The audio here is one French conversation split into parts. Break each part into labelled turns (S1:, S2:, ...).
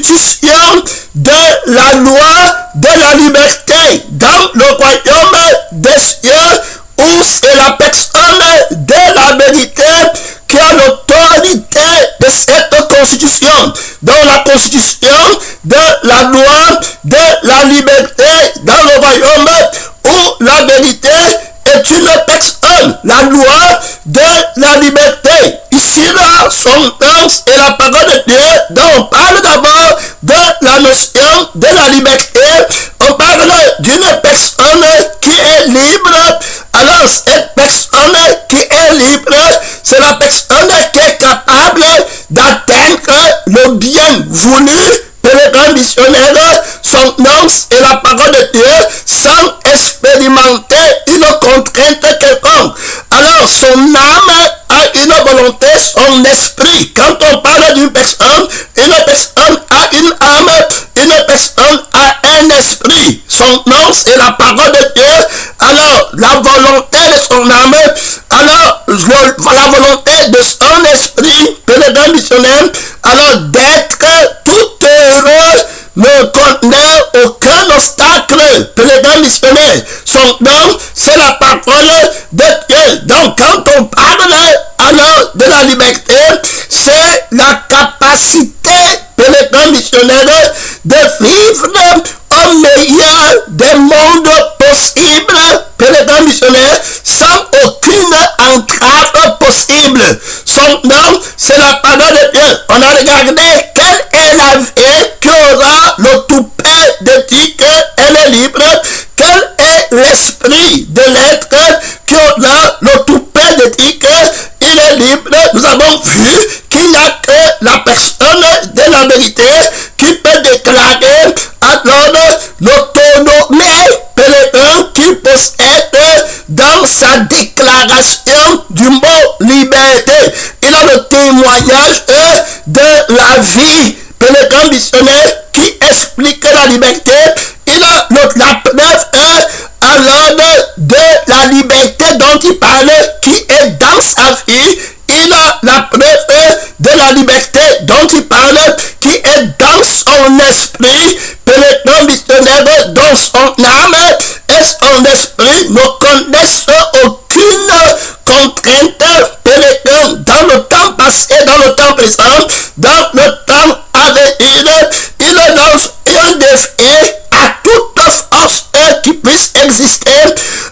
S1: constitution de la loi de la liberté dans le royaume des cieux, où c'est la personne de la vérité qui a l'autorité de cette constitution. Dans la constitution de la loi de la liberté dans le royaume où la vérité est une personne, la loi de la liberté. Ici, là, son nom est la parole de Dieu, dont on parle d'abord de la notion de la liberté. On parle d'une personne qui est libre. Alors, cette personne qui est libre, c'est la personne qui est capable d'atteindre le bien voulu pour le grand missionnaire. Son nom est la parole de Dieu sans expérimenter une contrainte quelconque. Alors, son âme a une volonté, son esprit. Quand on parle d'une personne, une personne a une âme, une personne a un esprit. Son nom, c'est la parole de Dieu. Alors, la volonté de son âme, alors, la volonté de son esprit, que le grand missionnaire, alors d'être tout heureux, ne connaît aucun obstacle pour le grand missionnaire. Son nom, c'est la parole de Dieu. Donc, quand on parle alors de la liberté, c'est la capacité pour le grand missionnaire de vivre au meilleur des mondes possibles pour le grand missionnaire sans aucune entrave possible. Son nom, c'est la parole de Dieu. On a regardé quelle est la vie qui aura le toupet de dire qu'elle est libre. Quel est l'esprit de l'être qui aura le toupet de dire qu'il est libre. Nous avons vu qu'il n'y a que la personne de la vérité qui peut déclarer alors l'autonomie pénétrante qu'il possède dans sa déclaration du mot liberté. Il a le témoignage de la vie pénétrante missionnaire qui explique la liberté. Il a la preuve alors de la liberté dont il parle qui est dans sa vie. Il a la preuve de la liberté dont il parle qui est dans son esprit, pénétrant missionnaire dans son âme, et son esprit ne connaissent aucune contrainte pénétrant dans le temps passé, dans le temps présent, dans le temps à venir. Il lance un défi à toute force qui puisse exister,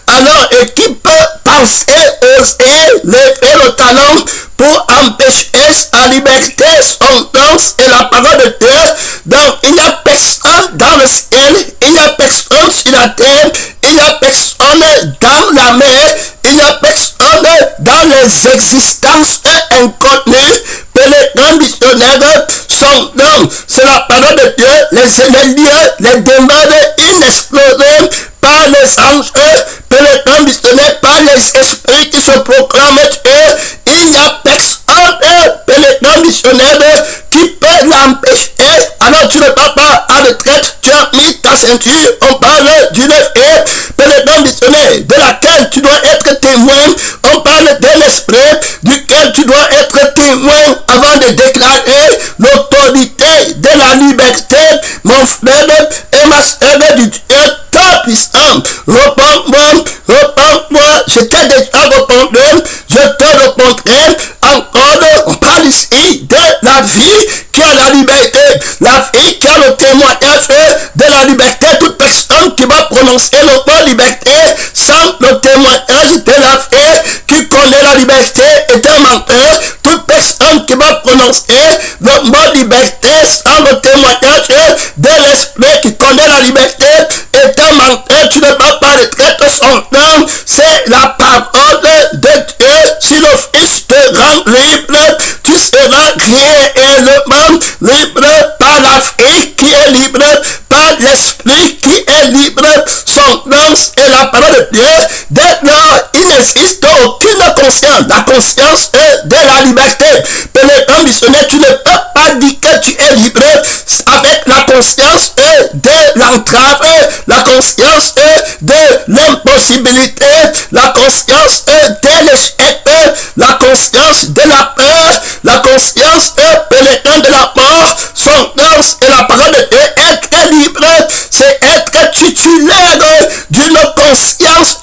S1: alors et qui peut penser, oser lever le talon pour empêcher sa liberté. Son nom est la parole de Dieu. Donc il n'y a personne dans le ciel, il n'y a personne sur la terre, il n'y a personne dans la mer, il n'y a personne dans les existences inconnues. Pour les grands missionnaires, son nom, c'est la parole de Dieu. Les lieux, les demeures inexplorées par les anges, pour les grands missionnaires, par les esprits qui se proclament Dieu. Il n'y a personne, pour les grands missionnaires, qui peut l'empêcher. Alors tu ne vas pas à retraite, tu as mis ta ceinture. On parle d'une fée, pour les grands missionnaires, de laquelle tu dois être témoin. On parle d'un esprit duquel tu dois être témoin avant de déclarer l'autorité de la liberté. Mon frère et ma soeur du Dieu puissant, réponds-moi, je t'ai déjà répondu, je te répondrai encore. On parle ici de la vie qui a la liberté, la vie qui a le témoignage de la liberté. Toute personne qui va prononcer le mot liberté sans le témoignage de la vie qui connaît la liberté est un menteur. Toute personne qui va prononcer le mot liberté sans le témoignage de l'esprit qui connaît la liberté est un menteur. Tu ne vas pas retraiter son nom. C'est la parole de Dieu. Si le Fils te rend libre, tu seras réellement libre par la vie qui est libre, par l'esprit qui est libre. Son nom est la parole de Dieu. Dès lors, il n'existe aucune conscience. La conscience de la liberté. Pour les grands missionnaires, tu ne peux pas dire que tu es libre avec la conscience de l'entrave, la conscience de l'impossibilité, la conscience de l'échec, la conscience de la peur, la conscience pour les temps de la mort. Son nom est la titulaire d'une conscience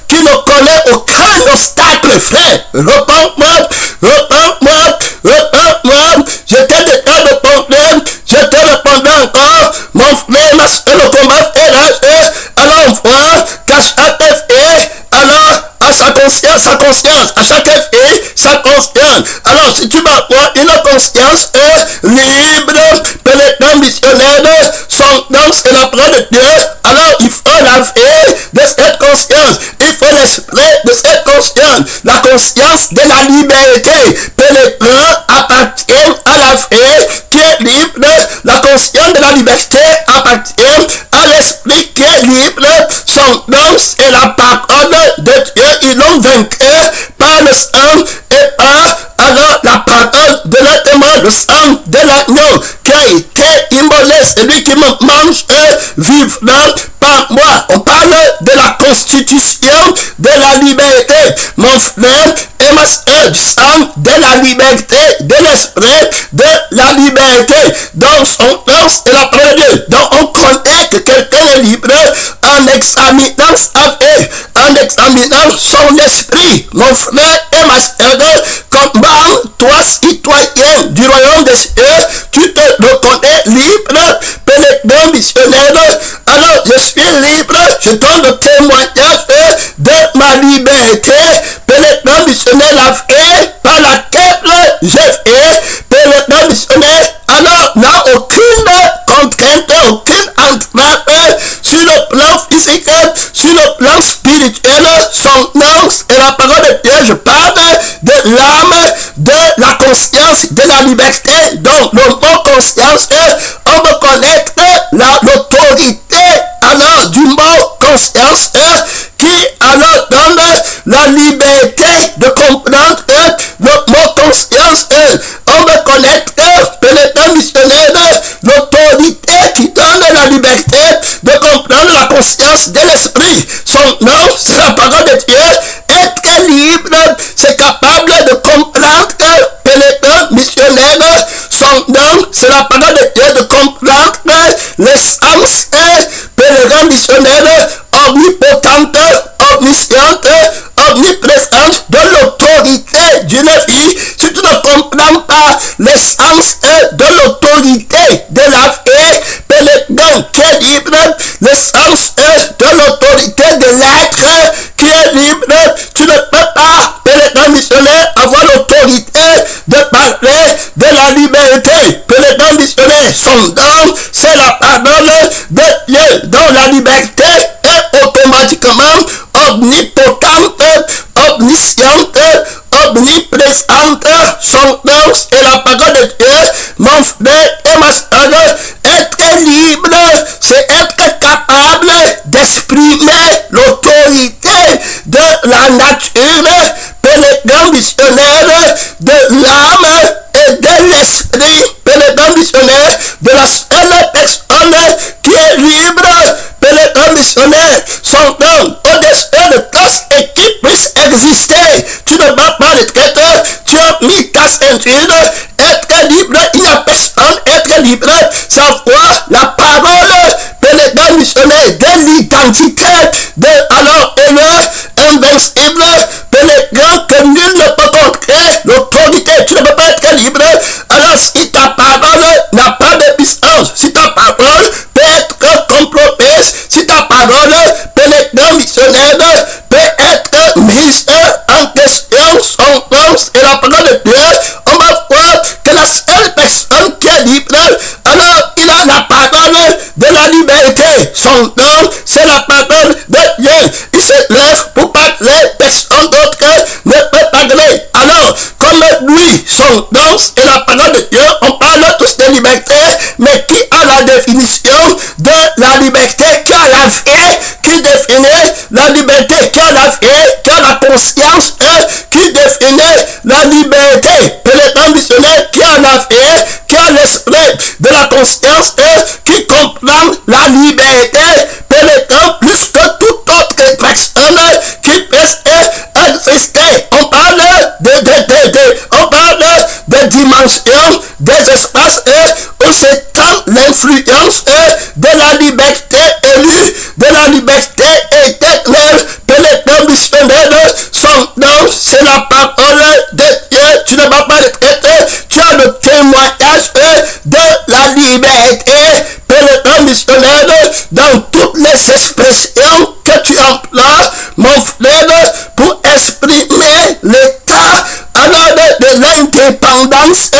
S1: qui ne connaît aucun obstacle, frère. Repends-moi, repends-moi, repends-moi. J'étais des tas de problèmes, je te répondrai encore. Mon frère, ma soeur, le combat est là. Alors on voit qu'à chaque fait, alors à sa conscience, à chaque fait, sa conscience. Alors si tu vas avoir une conscience libre, pénétrant missionnaire, son nom c'est la parole de Dieu, alors il faut la vie de cette conscience, il faut l'esprit de cette conscience, la conscience de la liberté, pénétrant appartient à la vie qui est libre, la conscience de la liberté appartient à l'esprit qui est libre, son nom c'est la parole de Dieu, ils l'ont vaincu par le sang et par alors la parole de l'être, le sang de l'agneau qui a été immolé, celui qui me mange vivant par moi. On parle de la constitution de la liberté, mon frère et ma soeur, du sang de la liberté, de l'esprit de la liberté. Dans son nom, c'est la parole de Dieu. Donc on connaît que quelqu'un est libre en examinant sa vie, en examinant son esprit. Mon frère et ma soeur, comment toi, citoyen du royaume des cieux, tu te reconnais libre, pénétrant missionnaire. Alors je suis libre, je donne le témoignage de ma liberté, pénétrant missionnaire, la vie par laquelle j'ai fait, pénétrant missionnaire. Alors n'a aucune contrainte, aucune entrave sur le plan physique, sur le plan spirituel. Son nom est la parole de Dieu. Je parle de l'âme, de la conscience, de la liberté. Donc le mot conscience, on me connecte l'autorité alors du mot conscience qui alors donne la liberté de comprendre le mot conscience. On me connecte, pénétrant missionnaire, l'autorité qui donne la liberté de comprendre la conscience de l'esprit. Son nom, c'est la parole de Dieu. Être libre, c'est capable de comprendre, pénétrant missionnaire. Son nom, c'est la parole de Dieu, de comprendre l'essence, pénétrant missionnaire, omnipotente, omnisciente, omniprésente, de l'autorité d'une vie. Si tu ne comprends pas l'essence de l'autorité de la vie, pénétrant qui est libre, l'essence de l'autorité de l'être qui est libre, tu ne peux pas, pénétrant missionnaire, avoir l'autorité de parler de la liberté. Pénétrant missionnaire, son nom, c'est la parole de Dieu, dont la liberté est automatiquement omnipotente, omnisciente, omniprésente. Son nom est la parole de Dieu. Mon frère et ma soeur, être libre, c'est être capable d'exprimer l'autorité de la nature, pénétrant missionnaire, de l'âme et de l'esprit, pénétrant missionnaire, de la seule personne qui est libre, pénétrant missionnaire. Son nom au-dessus de tout ce qui puisse exister. Tu ne vas pas les traiter, tu as mis ta ceinture, être libre, il n'y a personne, être libre, savoir la parole, pénétrant missionnaire, de l'identité, de alors élu, invincible, pénétrant que nul ne peut contrer l'autorité. Tu ne peux pas être libre. Alors si ta parole n'a pas de puissance, si ta parole peut être compromise, si ta parole pénétrant missionnaire peut être mise en question, son nom et la parole de Dieu, on va voir que la seule personne qui est libre, alors il a la parole de la liberté. Son nom, c'est la parole de Dieu. Il se lève pour parler, personne d'autre ne peut parler. Alors, comme lui, son nom est la parole de Dieu, on parle tous de liberté, mais qui a la définition de la liberté, qui a la vie, qui définit la liberté, qui a la vie, qui a la conscience, qui définit la liberté, pénétrant missionnaire, qui a la vie, qui a l'esprit de la conscience, qui comprend la liberté, pénétrant plus que toute autre personne qui peut exister. On parle de dimensions, des espaces où s'étend l'influence de la liberté élue les expressions que tu emploies, mon frère, pour exprimer l'état alors de l'indépendance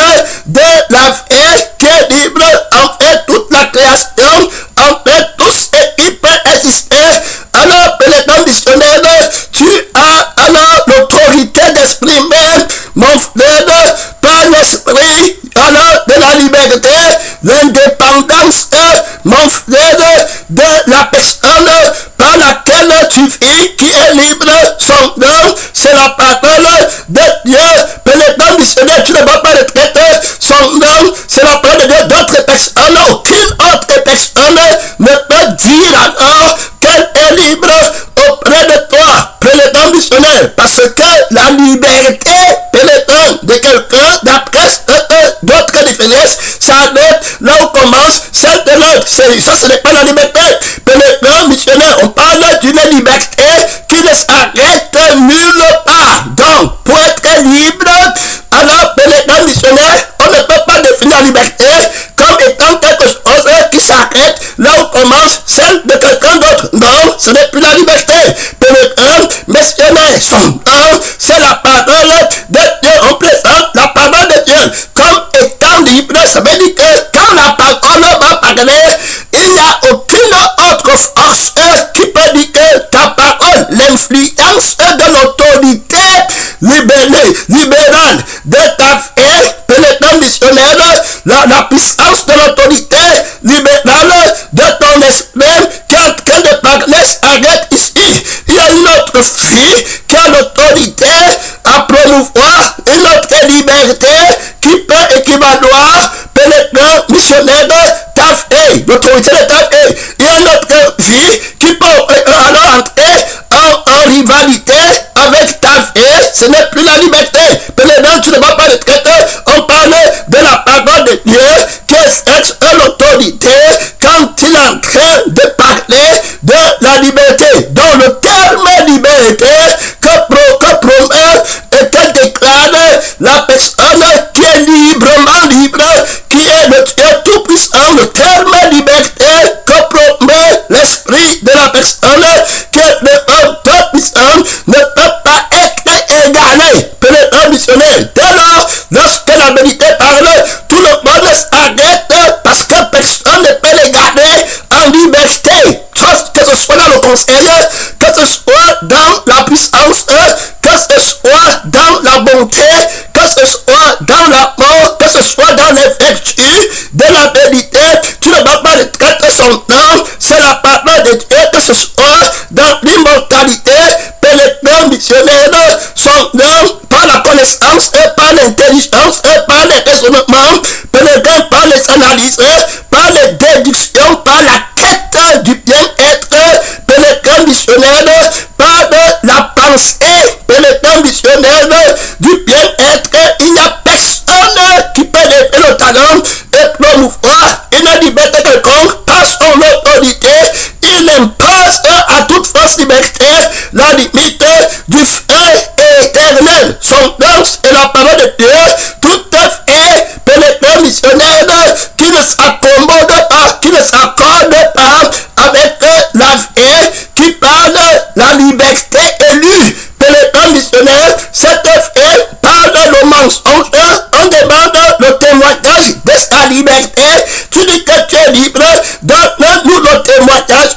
S1: de la vie qui est libre en fait toute la création, en fait tout ce qui peut exister. Alors, pénétrant missionnaire, tu as alors l'autorité d'exprimer, mon frère, par l'esprit, alors de la liberté, l'indépendance, mon frère, de la personne par laquelle tu vis, qui est libre, son nom, c'est la parole de Dieu. Pénétrant missionnaire, tu ne vas pas retraiter son nom, c'est la parole de Dieu. D'autres personnes, aucune autre personne ne peut dire alors qu'elle est libre auprès de toi, pénétrant missionnaire, parce que la liberté pénétrant de quelqu'un, d'après d'autres définissent, s'arrête là où commence celle de l'autre. Ça, ce n'est pas la liberté. Pénétrant missionnaire, on parle d'une liberté qui ne s'arrête nulle part. Donc, pour être libre, alors pénétrant missionnaire, on ne peut pas définir la liberté comme étant quelque chose qui s'arrête là où commence celle de quelqu'un d'autre. Non, ce n'est plus la liberté. Pénétrant missionnaire, son nom, c'est la parole de Dieu. On présente la parole de Dieu comme étant libre. Ça veut dire que quand la parole va parler, il n'y a aucune autre force qui peut dire que ta parole, l'influence de l'autorité libérale de ta vie, pénétrant missionnaire, la puissance de l'autorité libérale de ton esprit qui est en train de parler s'arrête ici. Il y a une autre vie qui a l'autorité à promouvoir une autre liberté qui peut équivaloir pénétrant missionnaire ta vie, l'autorité de ta vie. Il y a une autre vie qui peut alors entrer en rivalité avec ta vie. Ce n'est plus la liberté. Pénétrant, tu ne vas pas le traiter. On parle de la parole de Dieu qui exerce l'autorité quand il est en train de parler de la liberté. Dans le terme liberté que promeut et que déclare la personne qui est librement libre, qui est le Dieu tout-puissant. Le terme liberté que promeut l'esprit de la personne qui est le homme tout-puissant ne peut pas être égalé. Pénétrant missionnaire. Dès lors, lorsque la vérité parle, tout le monde s'arrête parce que personne ne peut les garder en liberté. Que ce soit dans le conseil, que ce soit dans la puissance, que ce soit dans la bonté, que ce soit dans l'amour, que ce soit dans les vertus de la vérité. Tu ne vas pas retraiter son nom, c'est la parole de Dieu, que ce soit dans l'immortalité, pénétrant missionnaire, son nom par la connaissance et par l'intelligence et par les raisonnements, pénétrant par les analyses, par les déductions, par la quête du bien-être, pénétrant missionnaire, par la pensée, pénétrant missionnaire du bien-être. Il n'y a personne qui peut lever le talent et promouvoir une liberté quelconque par son autorité. Il impose à toute fausse liberté la limite du feu éternel. Son nom est la parole de Dieu. Tout est fait pénétrant missionnaire qui ne s'accommode pas, qui ne s'accorde pas avec la vie qui parle la liberté élue. Pénétrant missionnaire, cette vie parle le mensonge. On demande le témoignage de sa liberté. Tu dis que tu es libre. Donne-nous le témoignage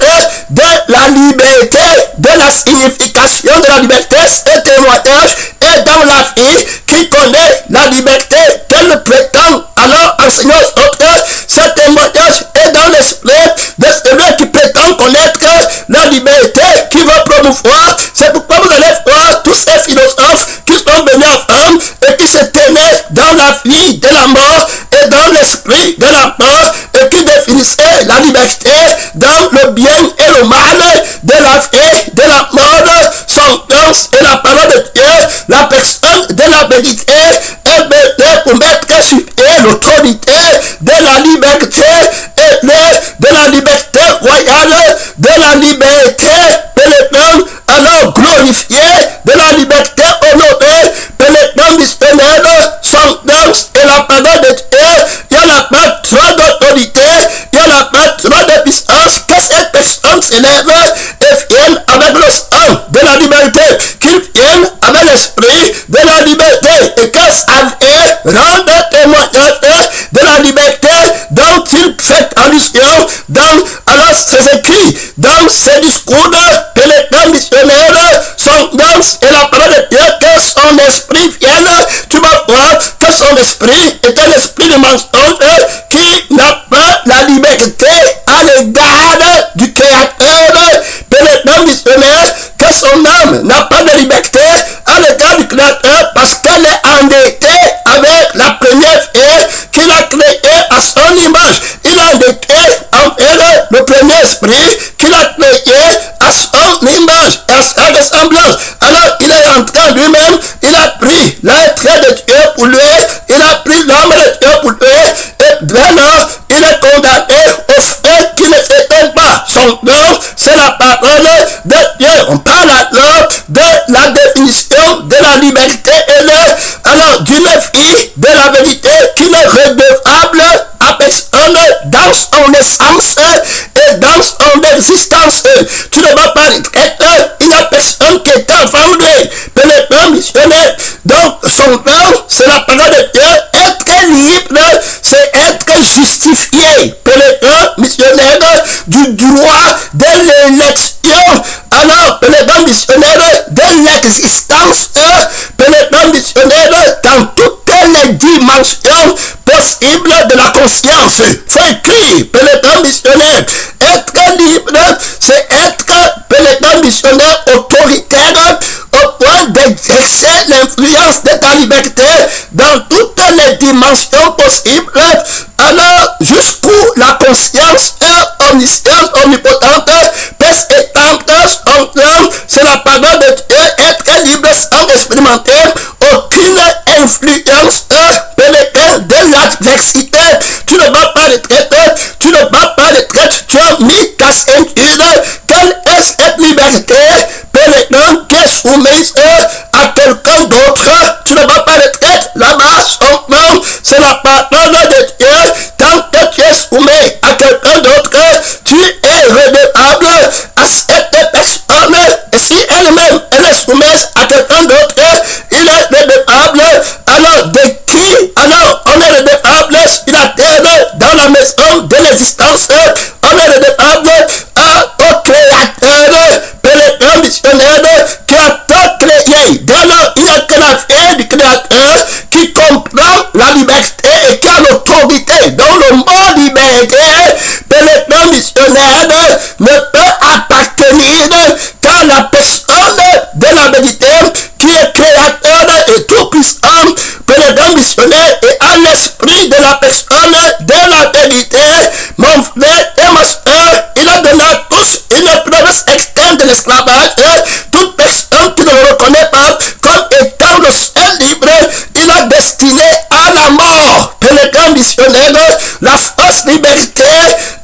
S1: de la liberté, de la signification de la liberté. Ce témoignage est dans la vie qui connaît la liberté qu'elle prétend alors enseigner aux autres. Ce témoignage est dans l'esprit de celui qui prétend connaître la liberté qui veut promouvoir. C'est pourquoi vous allez voir tous ces philosophes qui sont venus avant et qui se tenaient dans la vie de la mort et dans l'esprit de la mort et qui définissaient la liberté dans le bien et le mal de la vie, de la mort. Son nom est la parole de Dieu. La personne de la vérité est venue pour mettre sur pied l'autorité de la liberté et de la liberté royale, de la liberté pénétrant alors glorifiée, de la liberté honorée, pénétrant missionnaire. Son nom est la parole de Dieu. Il n'y en a pas trop d'autorité, il n'y en a pas trop de puissance que cette personne ténèbres et viennent avec le sang de la liberté, qu'ils viennent avec l'esprit de la liberté, et que Xavier rende témoignage de la liberté dont il fait allusion alors ses écrits, dans ses discours que les grands missionnaires sont dans et la parole de Dieu, que son esprit vienne. Tu vas voir que son esprit est un esprit de mensonge qui n'a pas la liberté à l'égard du Créateur. Que les grands missionnaires, que son âme n'a pas de liberté à l'égard du Créateur parce qu'elle est endettée avec la première fille qu'il a créée à son image. Il a endetté envers le premier esprit qu'il a créé à son image, à sa ressemblance. Alors il est entré en lui-même, il a pris l'être de Dieu pour lui, il a pris l'âme de Dieu pour lui, et dès lors il est condamné au fait qu'il ne s'éteint pas. Son nom, c'est la parole de Dieu. On parle alors de la définition de la liberté aînée, alors d'une vie de la vérité qui n'est redevable à personne dans son essence et dans son existence. Tu ne vas pas retraiter, il n'y a personne qui est avant lui. Pénétrant missionnaire, donc son nom, c'est la parole de Dieu. Être libre, c'est être justifié. Pénétrant missionnaire du droit de l'élection. Alors, pénétrant missionnaire de l'existence, pénétrant missionnaire dans toutes les dimensions possibles de la conscience. C'est écrit, pénétrant missionnaire. Être libre, c'est être pénétrant missionnaire autoritaire au point d'exercer l'influence de ta liberté dans toutes les dimensions possibles. Alors, jusqu'où la conscience omnisciente, omnipotente peut s'étendre son nom, c'est la parole de Dieu. Être libre sans expérimenter aucune influence pénétrant de l'adversité. Tu ne vas pas retraiter, tu ne vas pas retraiter, tu as mis ta ceinture. Quelle est cette liberté pénétrant qui est soumise à quelqu'un d'autre? Tu ne vas pas retraiter là-bas, son nom, c'est la parole de Dieu. Tant que tu es soumis à quelqu'un d'autre, tu es redevable à cette personne. Et si elle-même elle est soumise à quelqu'un d'autre, il est redevable. Alors de qui? Alors on est redevable sur la terre, dans la maison de l'existence. On est redevable au Créateur, pénétrant missionnaire qui a tout créé. Dès lors, il n'y a que la vie du Créateur qui comprend la liberté et qui a l'autorité. Dans le mot liberté, pénétrant missionnaire ne peut appartenir qu'à la personne de la vérité qui est créateur et tout puissant. Pénétrant missionnaire et à l'esprit de la personne de la vérité. Mon frère et ma soeur, il a donné à tous une promesse extrême de l'esclavage. Toute personne qui ne le reconnaît pas comme étant le seul libre, il a destiné à la mort. Pénétrant missionnaire, la fausse liberté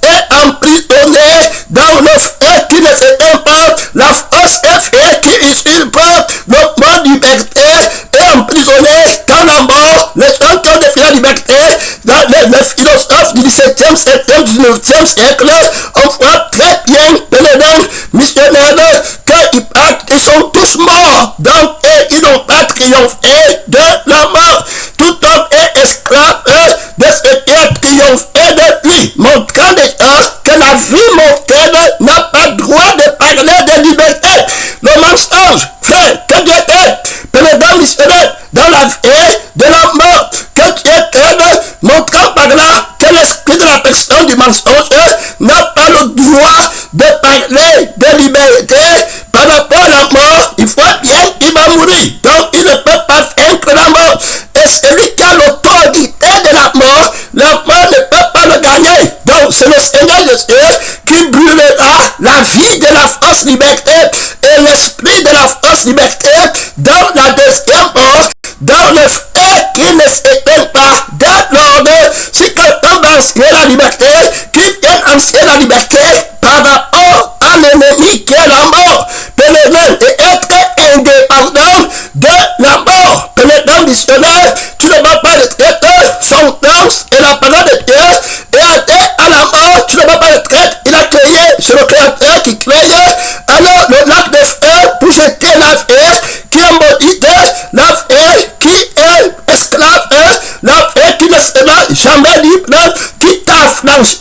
S1: est emprisonnée dans le fait qui ne s'éteint pas. La fausse fait qui usurpe le mot liberté est emprisonnée dans la mort. Les gens qui ont défini la liberté, les philosophes du 17e siècle, du 19e siècle, on voit très bien pénétrant missionnaire qu'ils sont tous morts. Donc, ils n'ont pas triomphé de la mort. Tout homme est esclave de ce qui a triomphé de lui, montrant déjà que la vie mortelle n'a pas droit de parler de liberté. Le mensonge fait que Dieu est pénétrant missionnaire dans la vie de la mort, que Dieu est montrant par là que l'esprit de la personne du mensonge n'a pas le droit de parler de liberté par rapport à la mort. Il faut bien qu'il va mourir, donc il ne peut pas vaincre la mort. Et celui qui a l'autorité de la mort ne peut pas le gagner. Donc c'est le Seigneur Jésus qui brûlera la vie de la fausse liberté et l'esprit de la fausse liberté dans la deuxième mort, dans le fait qu'il ne s'éteint pas. Dès lors, si quelqu'un va enseigner la liberté, qu'il vienne enseigner la liberté par rapport à l'ennemi qui est la mort, pénétrant et être indépendant de la mort. Pénétrant missionnaire, tu ne vas pas retraiter son nom et la parole de Dieu et aller à la mort, tu ne vas pas retraiter. Il a créé, c'est le Créateur qui crée jamais libre, qui t'affranchit,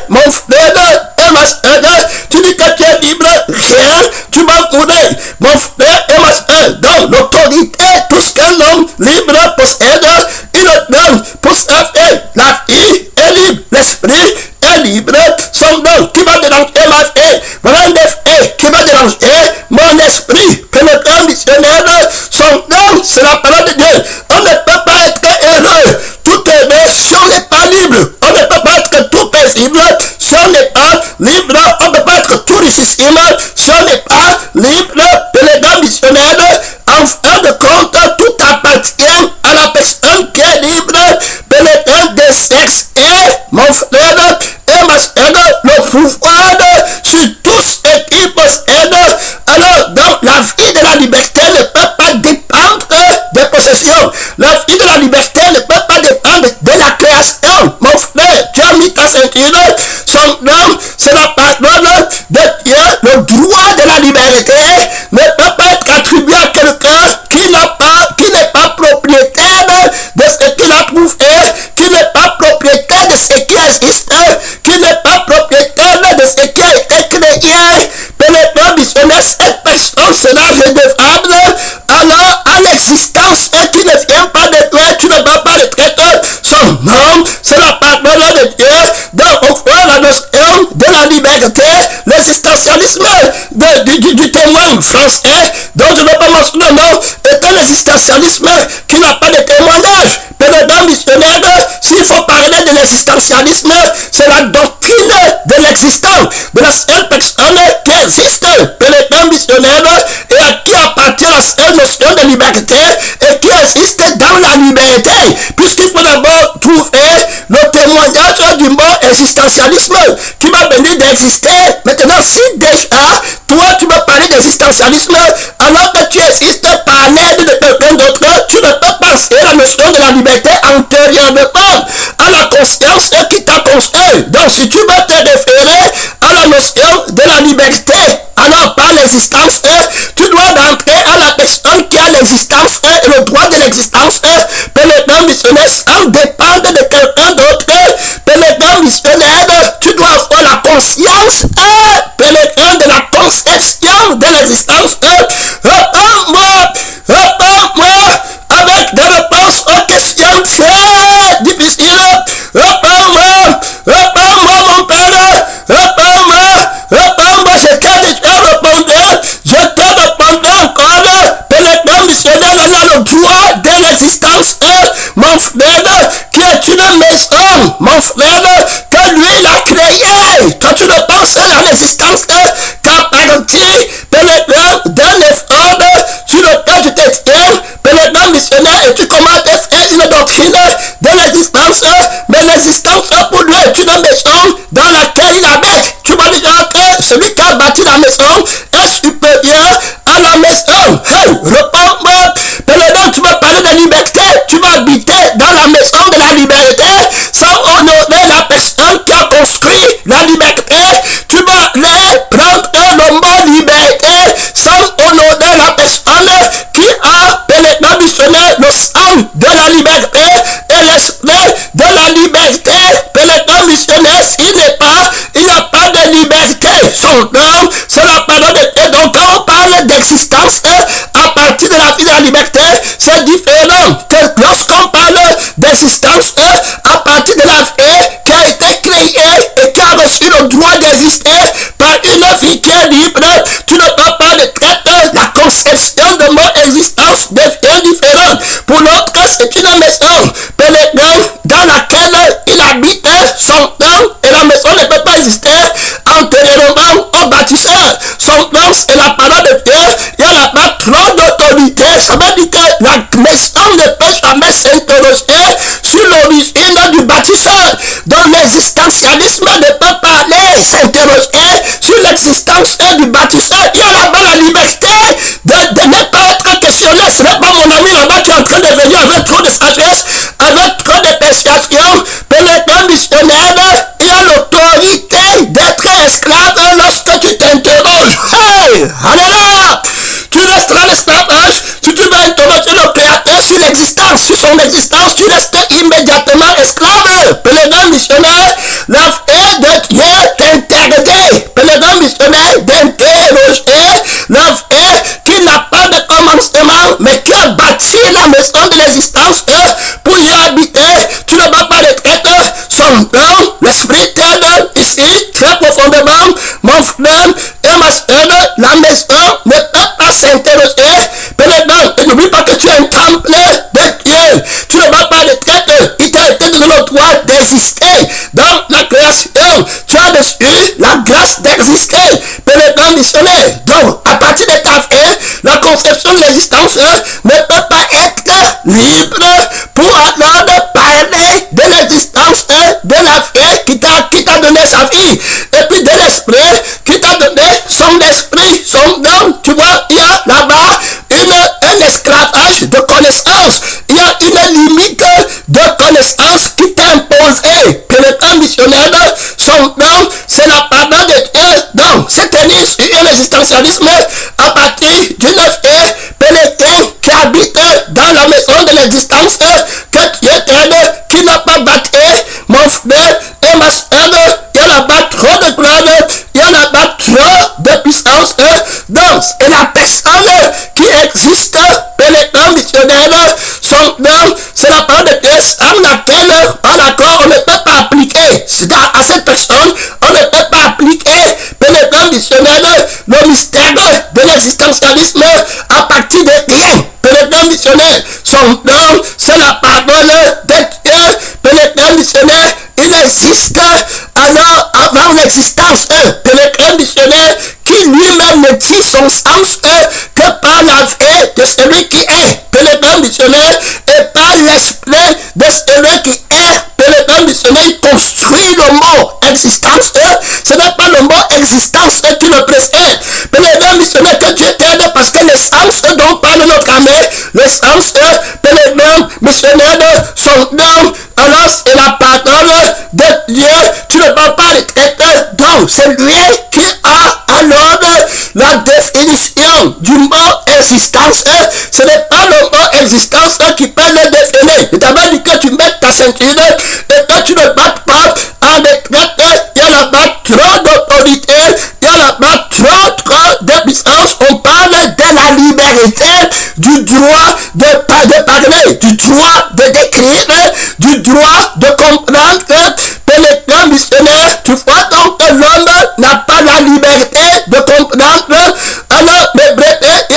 S1: mon frère et ma soeur. Tu dis que tu es libre, rien, tu vas mourir, mon frère et ma soeur. Dans l'autorité, tout ce que l'homme libre possède, il le donne pour sa fille. La fille est libre, l'esprit est libre. Son nom qui va déranger ma fille, mon esprit qui va déranger mon esprit. Pénétrant missionnaire, son nom c'est la parole de Dieu. On ne peut pas être heureux, tout heureux si on n'est pas libre. On ne peut pas être tout paisible si on n'est pas libre. On ne peut pas être tout richissime si on n'est pas libre. Pénétrant missionnaire, en fin de compte, tout appartient à la personne qui est libre. Pénétrant des sexes et mon frère et ma soeur, le pouvoir sur tout ce qu'il possède. Alors, donc, la vie de la liberté ne peut pas dépendre des possessions. La vie de la liberté ne peut pas dépendre de la création. Mon frère, tu as mis ta ceinture. Son nom, c'est la parole de Dieu. Le droit de la liberté ne peut pas être attribué à quelqu'un qui n'est pas propriétaire de ce qu'il a trouvé, qui n'est pas propriétaire de ce qui existe, qui n'est pas propriétaire de ce qui a été créé. Pénétrant missionnaire, cette personne sera redevable alors à l'existence qui ne vient pas de toi, tu ne peux pas le traiter. Son nom, c'est la parole de Dieu. Donc on voit la notion de la liberté, l'existentialisme du témoin français, dont je ne vais pas mentionner le nom, est un existentialisme qui n'a pas de témoignage. Pénétrant missionnaire, s'il faut parler de l'existentialisme, c'est la doctrine de l'existence, de la seule personne qui existe. Pénétrant missionnaire, et à qui appartient la seule notion de liberté et qui existe dans la liberté, puisqu'il faut d'abord trouver le témoignage du mot existentialisme qui va venir d'exister. Maintenant, si déjà toi tu veux parler d'existentialisme alors que tu existes par l'aide de quelqu'un d'autre, tu ne peux penser la notion de la liberté antérieurement à la conscience qui t'a construit. Donc si tu veux te référer à la notion de la liberté, alors par l'existence, tu dois rentrer à la personne qui a l'existence et le droit de l'existence. Pénétrant missionnaire, sans dépendre de quelqu'un d'autre. Pénétrant missionnaire, tu dois avoir la conscience pénétrant de la conception de l'existence. Réponds-moi avec des réponses aux questions très difficiles. Réponds-moi mon père. Réponds-moi, je t'ai déjà répondu. Je te répondrai encore. Pénétrant missionnaire, elle a le droit de l'existence. Mon frère, qui est une maison, mon frère, que lui il a créé. Toi tu ne penses à l'existence qu'à partir pénétrant d'un effort sur lequel tu t'exprimes. Pénétrant missionnaire, et tu commences à faire une doctrine de l'existence, mais l'existence pour lui est une maison dans laquelle il habite. Tu vas dire que celui qui a bâti la maison est supérieur à la maison. Hey, réponds-moi. Pénétrant, tu vas parler de liberté, tu vas habiter dans la maison de la liberté sans honorer la personne qui a construit la liberté. Tu vas aller prendre le mot liberté sans honorer la personne qui a pénétrant missionnaire le sang de la liberté et l'esprit de la liberté. Pénétrant missionnaire, s'il n'est pas, il n'y a pas de liberté. Son nom, c'est la parole de Dieu. Donc quand on parle d'existence à partir de la vie de la liberté, c'est différent que lorsqu'on parle d'existence à partir de la vie qui a été créée et qui a reçu le droit d'exister par une vie qui est libre. Tu ne peux pas le traiter. La conception de mot existence devient différente. Pour l'autre, c'est une maison pénétrant dans laquelle il habite son nom, et la maison ne peut pas exister antérieurement au bâtisseur. Son nom, c'est la parole de Dieu. Il n'y a pas trop d'autorité. Ça veut dire que la maison ne peut jamais s'interroger sur l'origine du bâtisseur. Donc l'existentialisme ne peut pas aller s'interroger sur l'existence du bâtisseur. Il y a là-bas la liberté de ne pas être questionné. Ce n'est pas mon ami là-bas qui est en train de venir avec trop de sagesse, avec trop de persuasion. Pénétrant missionnaire, il a l'autorité d'être esclave lorsque tu t'interroges. Hey, alléluia! Tu resteras l'esclavage. Si tu veux interroger le créateur sur l'existence, sur son existence, tu restes immédiatement esclave. son nom, l'Esprit t'aide ici, très profondément, mon frère et ma soeur, la maison ne peut pas s'interroger. Pénétrant, et n'oublie pas que tu es un temple de Dieu. Tu ne vas pas de traite, il t'a été donné le droit d'exister dans la création. Tu as reçu la grâce d'exister. Pénétrant missionnaire. Donc, à partir de ta fin, la conception de l'existence ne peut pas être libre pour alors parler de l'existence de la vie qui t'a donné sa vie. Et puis de l'esprit qui t'a donné son esprit, son nom. Tu vois, il y a là-bas un esclavage de connaissance. Il y a une limite de connaissance qui t'est imposée. Pénétrant missionnaire, son nom, c'est la parole de Dieu. Donc, c'est tenu sur un existentialisme à partir d'une fée pénétrée qui habite dans la maison de l'existence que Dieu t'aide, qui n'a pas battu, mon frère et ma soeur. Il y a là-bas trop de gloire, il y a là-bas trop de puissance. Donc, c'est la personne qui existe, pénétrant missionnaire, son nom, c'est la parole de Dieu en laquelle, en accord, on ne peut pas appliquer. C'est-à-dire, à cette personne, on ne peut pas appliquer, pénétrant missionnaire, le mystère de l'existentialisme à partir de rien. Pénétrant missionnaire, son nom, c'est la parole de Dieu, pénétrant missionnaire, il existe alors avant l'existence. Pénétrant missionnaire qui lui-même ne dit son sens que par la vie de celui qui est. Pénétrant missionnaire et par l'esprit de celui qui est. Pénétrant missionnaire, il construit le mot existence. Ce n'est pas le mot existence qui le précède. Pénétrant missionnaire, que Dieu t'aide parce que l'essence dont parle notre armée, l'essence, pénétrant missionnaire, son nom, alors c'est la parole de Dieu. Tu ne vas pas le traiter. Donc, c'est lui qui a alors la définition du mot existence. Ce n'est pas le mot existence qui peut le définir. Il t'a dit que tu mettes ta ceinture et que tu ne battes pas en retraite. Il y a là-bas trop d'autorité, il y a là-bas trop de puissance. On parle de la liberté, du droit de parler, du droit de décrire, du droit de comprendre. Pénétrant missionnaire, tu vois donc que l'homme n'a pas la liberté de comprendre. Alors, le bébé,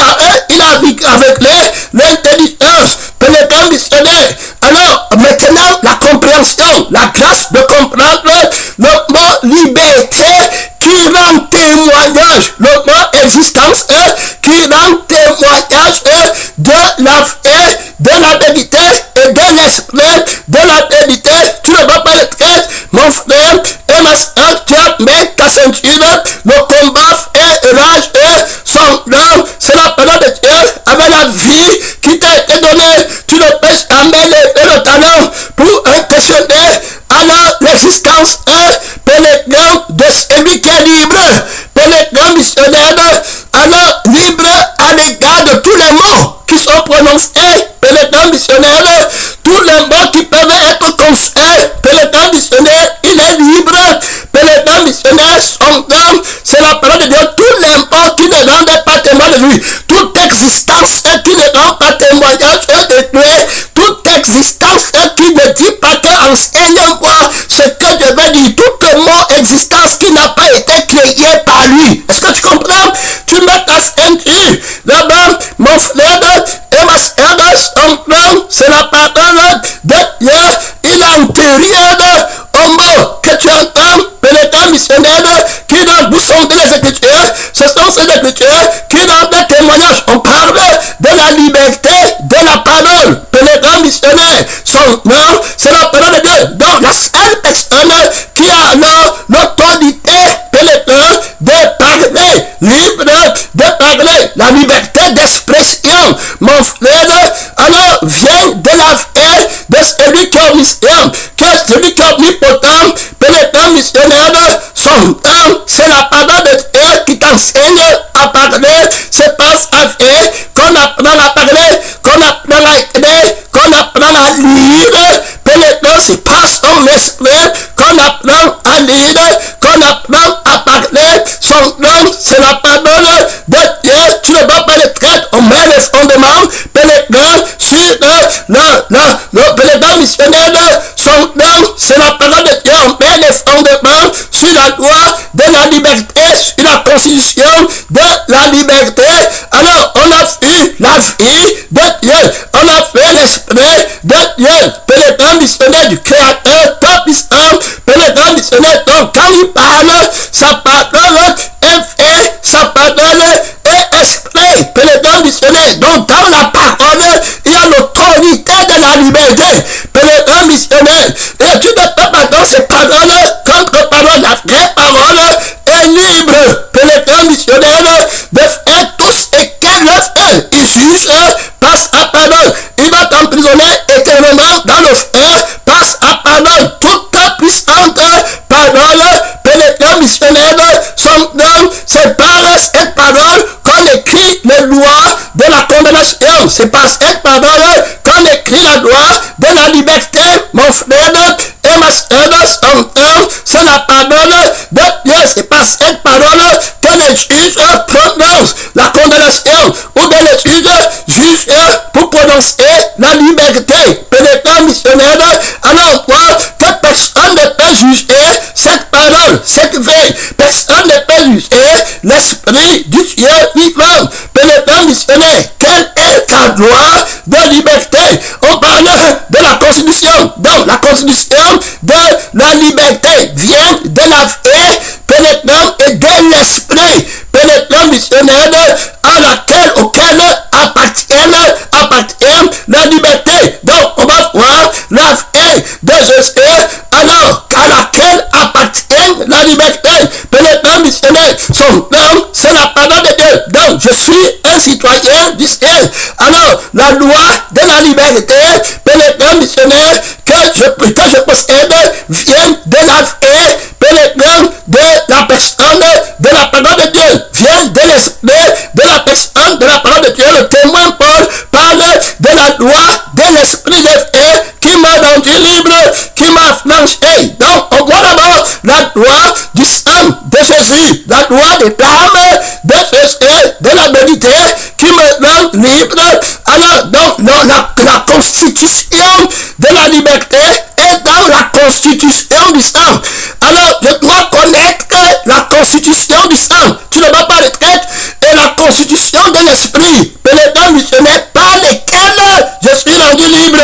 S1: il a aveuglé l'intelligence. Pénétrant missionnaire. Alors, maintenant, la compréhension, la grâce de comprendre le mot liberté qui rend témoignage, le mot existence qui rend témoignage de la vie, de la vérité et de l'esprit, de la vérité. Tu ne vas pas le traiter, mon frère et ma soeur, tu as mis ta ceinture, le combat est rage, son nom, c'est la parole de Dieu, avec la vie qui t'a été donnée. Tu ne peux jamais lever le talent pour questionner alors l'existence pénétrant de celui qui est libre, pénétrant missionnaire, alors libre à l'égard de tous les mots qui sont prononcés, pénétrant missionnaire, tous les mots qui peuvent être construits, pénétrant missionnaire, il est libre, pénétrant missionnaire, son nom, c'est la parole de Dieu, tous les mots qui ne rendent pas témoin de lui, toute existence qui ne rend pas témoignage de lui, toute existence qui ne dit pas qu'enseigne-moi ce que je veux dire, tout le mot existence qui n'a pas été créé par lui. Est-ce que tu comprends? Tu mets ta ceinture là-bas, mon frère et ma soeur, son nom, c'est la parole de Dieu, il est antérieur au mot que tu entends, pénétrant missionnaire, qui dans bouchon de les Écritures, ce sont ces Écritures qui dans des témoignages, on parle de la liberté de la parole, pénétrant missionnaire, son nom, c'est la parole de Dieu. Donc la seule personne qui a alors l'autorité pénétrant de parler, libre de parler, la liberté d'expression, mon frère, alors vient de la vie de celui qui est omniscient, qui est celui qui est omnipotent, pénétrant missionnaire, son nom, c'est la parole de Dieu qui t'enseigne à parler, c'est par sa vie qu'on apprend à parler, qu'on apprend à écrire, qu'on apprend à lire, pénétrant, c'est par son esprit qu'on apprend à lire, qu'on apprend à parler, son nom, c'est la parole de Dieu, tu ne vas pas le traiter, on met le fondement, pénétrant sur le pénétrant missionnaire, son nom, c'est la parole de Dieu, fondements, sur la loi de la liberté, sur la constitution de la liberté. Alors, on a vu la vie de Dieu, on a vu l'esprit de Dieu, pénétrant missionnaire du Créateur, top puissant, pénétrant missionnaire. Donc, quand il parle, sa parole est vie, sa parole est esprit, pénétrant missionnaire. Donc, dans la parole, il y a l'autorité de la liberté, pénétrant missionnaire. Et tu ne peux pas dans ces paroles, contre parole, la vraie parole est libre, pénétrant missionnaire, de faire tout ce qu'elle fait. Il juge, passe à pardon. Il va t'emprisonner éternellement dans le feu, passe à pardon. Toute puissante parole, pénétrant missionnaire, son nom, c'est par cette parole qu'on écrit les lois de la condamnation. C'est par cette parole qu'on écrit la loi de la liberté, mon frère et ma soeur, son nom, c'est la parole de Dieu. C'est par cette parole que les juges prononcent la condamnation, ou bien les juges jugent pour prononcer la liberté, pénétrant missionnaire. Alors moi, que personne ne peut juger cette parole, cette vie. Personne ne peut juger l'esprit du Dieu vivant, pénétrant missionnaire. Quelle est ta loi de liberté? On parle de la constitution. Donc la constitution de la liberté vient de la vie, pénétrant et de l'esprit, pénétrant missionnaire, auquel appartient la liberté. Donc on va voir la vie de Jésus, alors à laquelle appartient la liberté, pénétrant missionnaire. Son nom, c'est la parole de Dieu. Donc je suis un citoyen du ciel. Alors la loi de la liberté, pénétrant missionnaire, que je possède vient de la vie, pénétrant de la personne de la parole de Dieu, vient de l'esprit de la personne de la parole de Dieu. Le témoin Paul parle de la loi de l'esprit de vie qui m'a rendu libre, qui m'a affranchi. Donc on voit d'abord la loi du sang de Jésus, la loi des dames de Jésus, de la vérité qui me rend libre. Alors donc la constitution de la liberté est dans la constitution du sang. Alors je dois connaître la constitution du sang. Tu ne vas pas le traiter. Et la constitution de l'esprit, pénétrant missionnaire, par lesquels je suis rendu libre.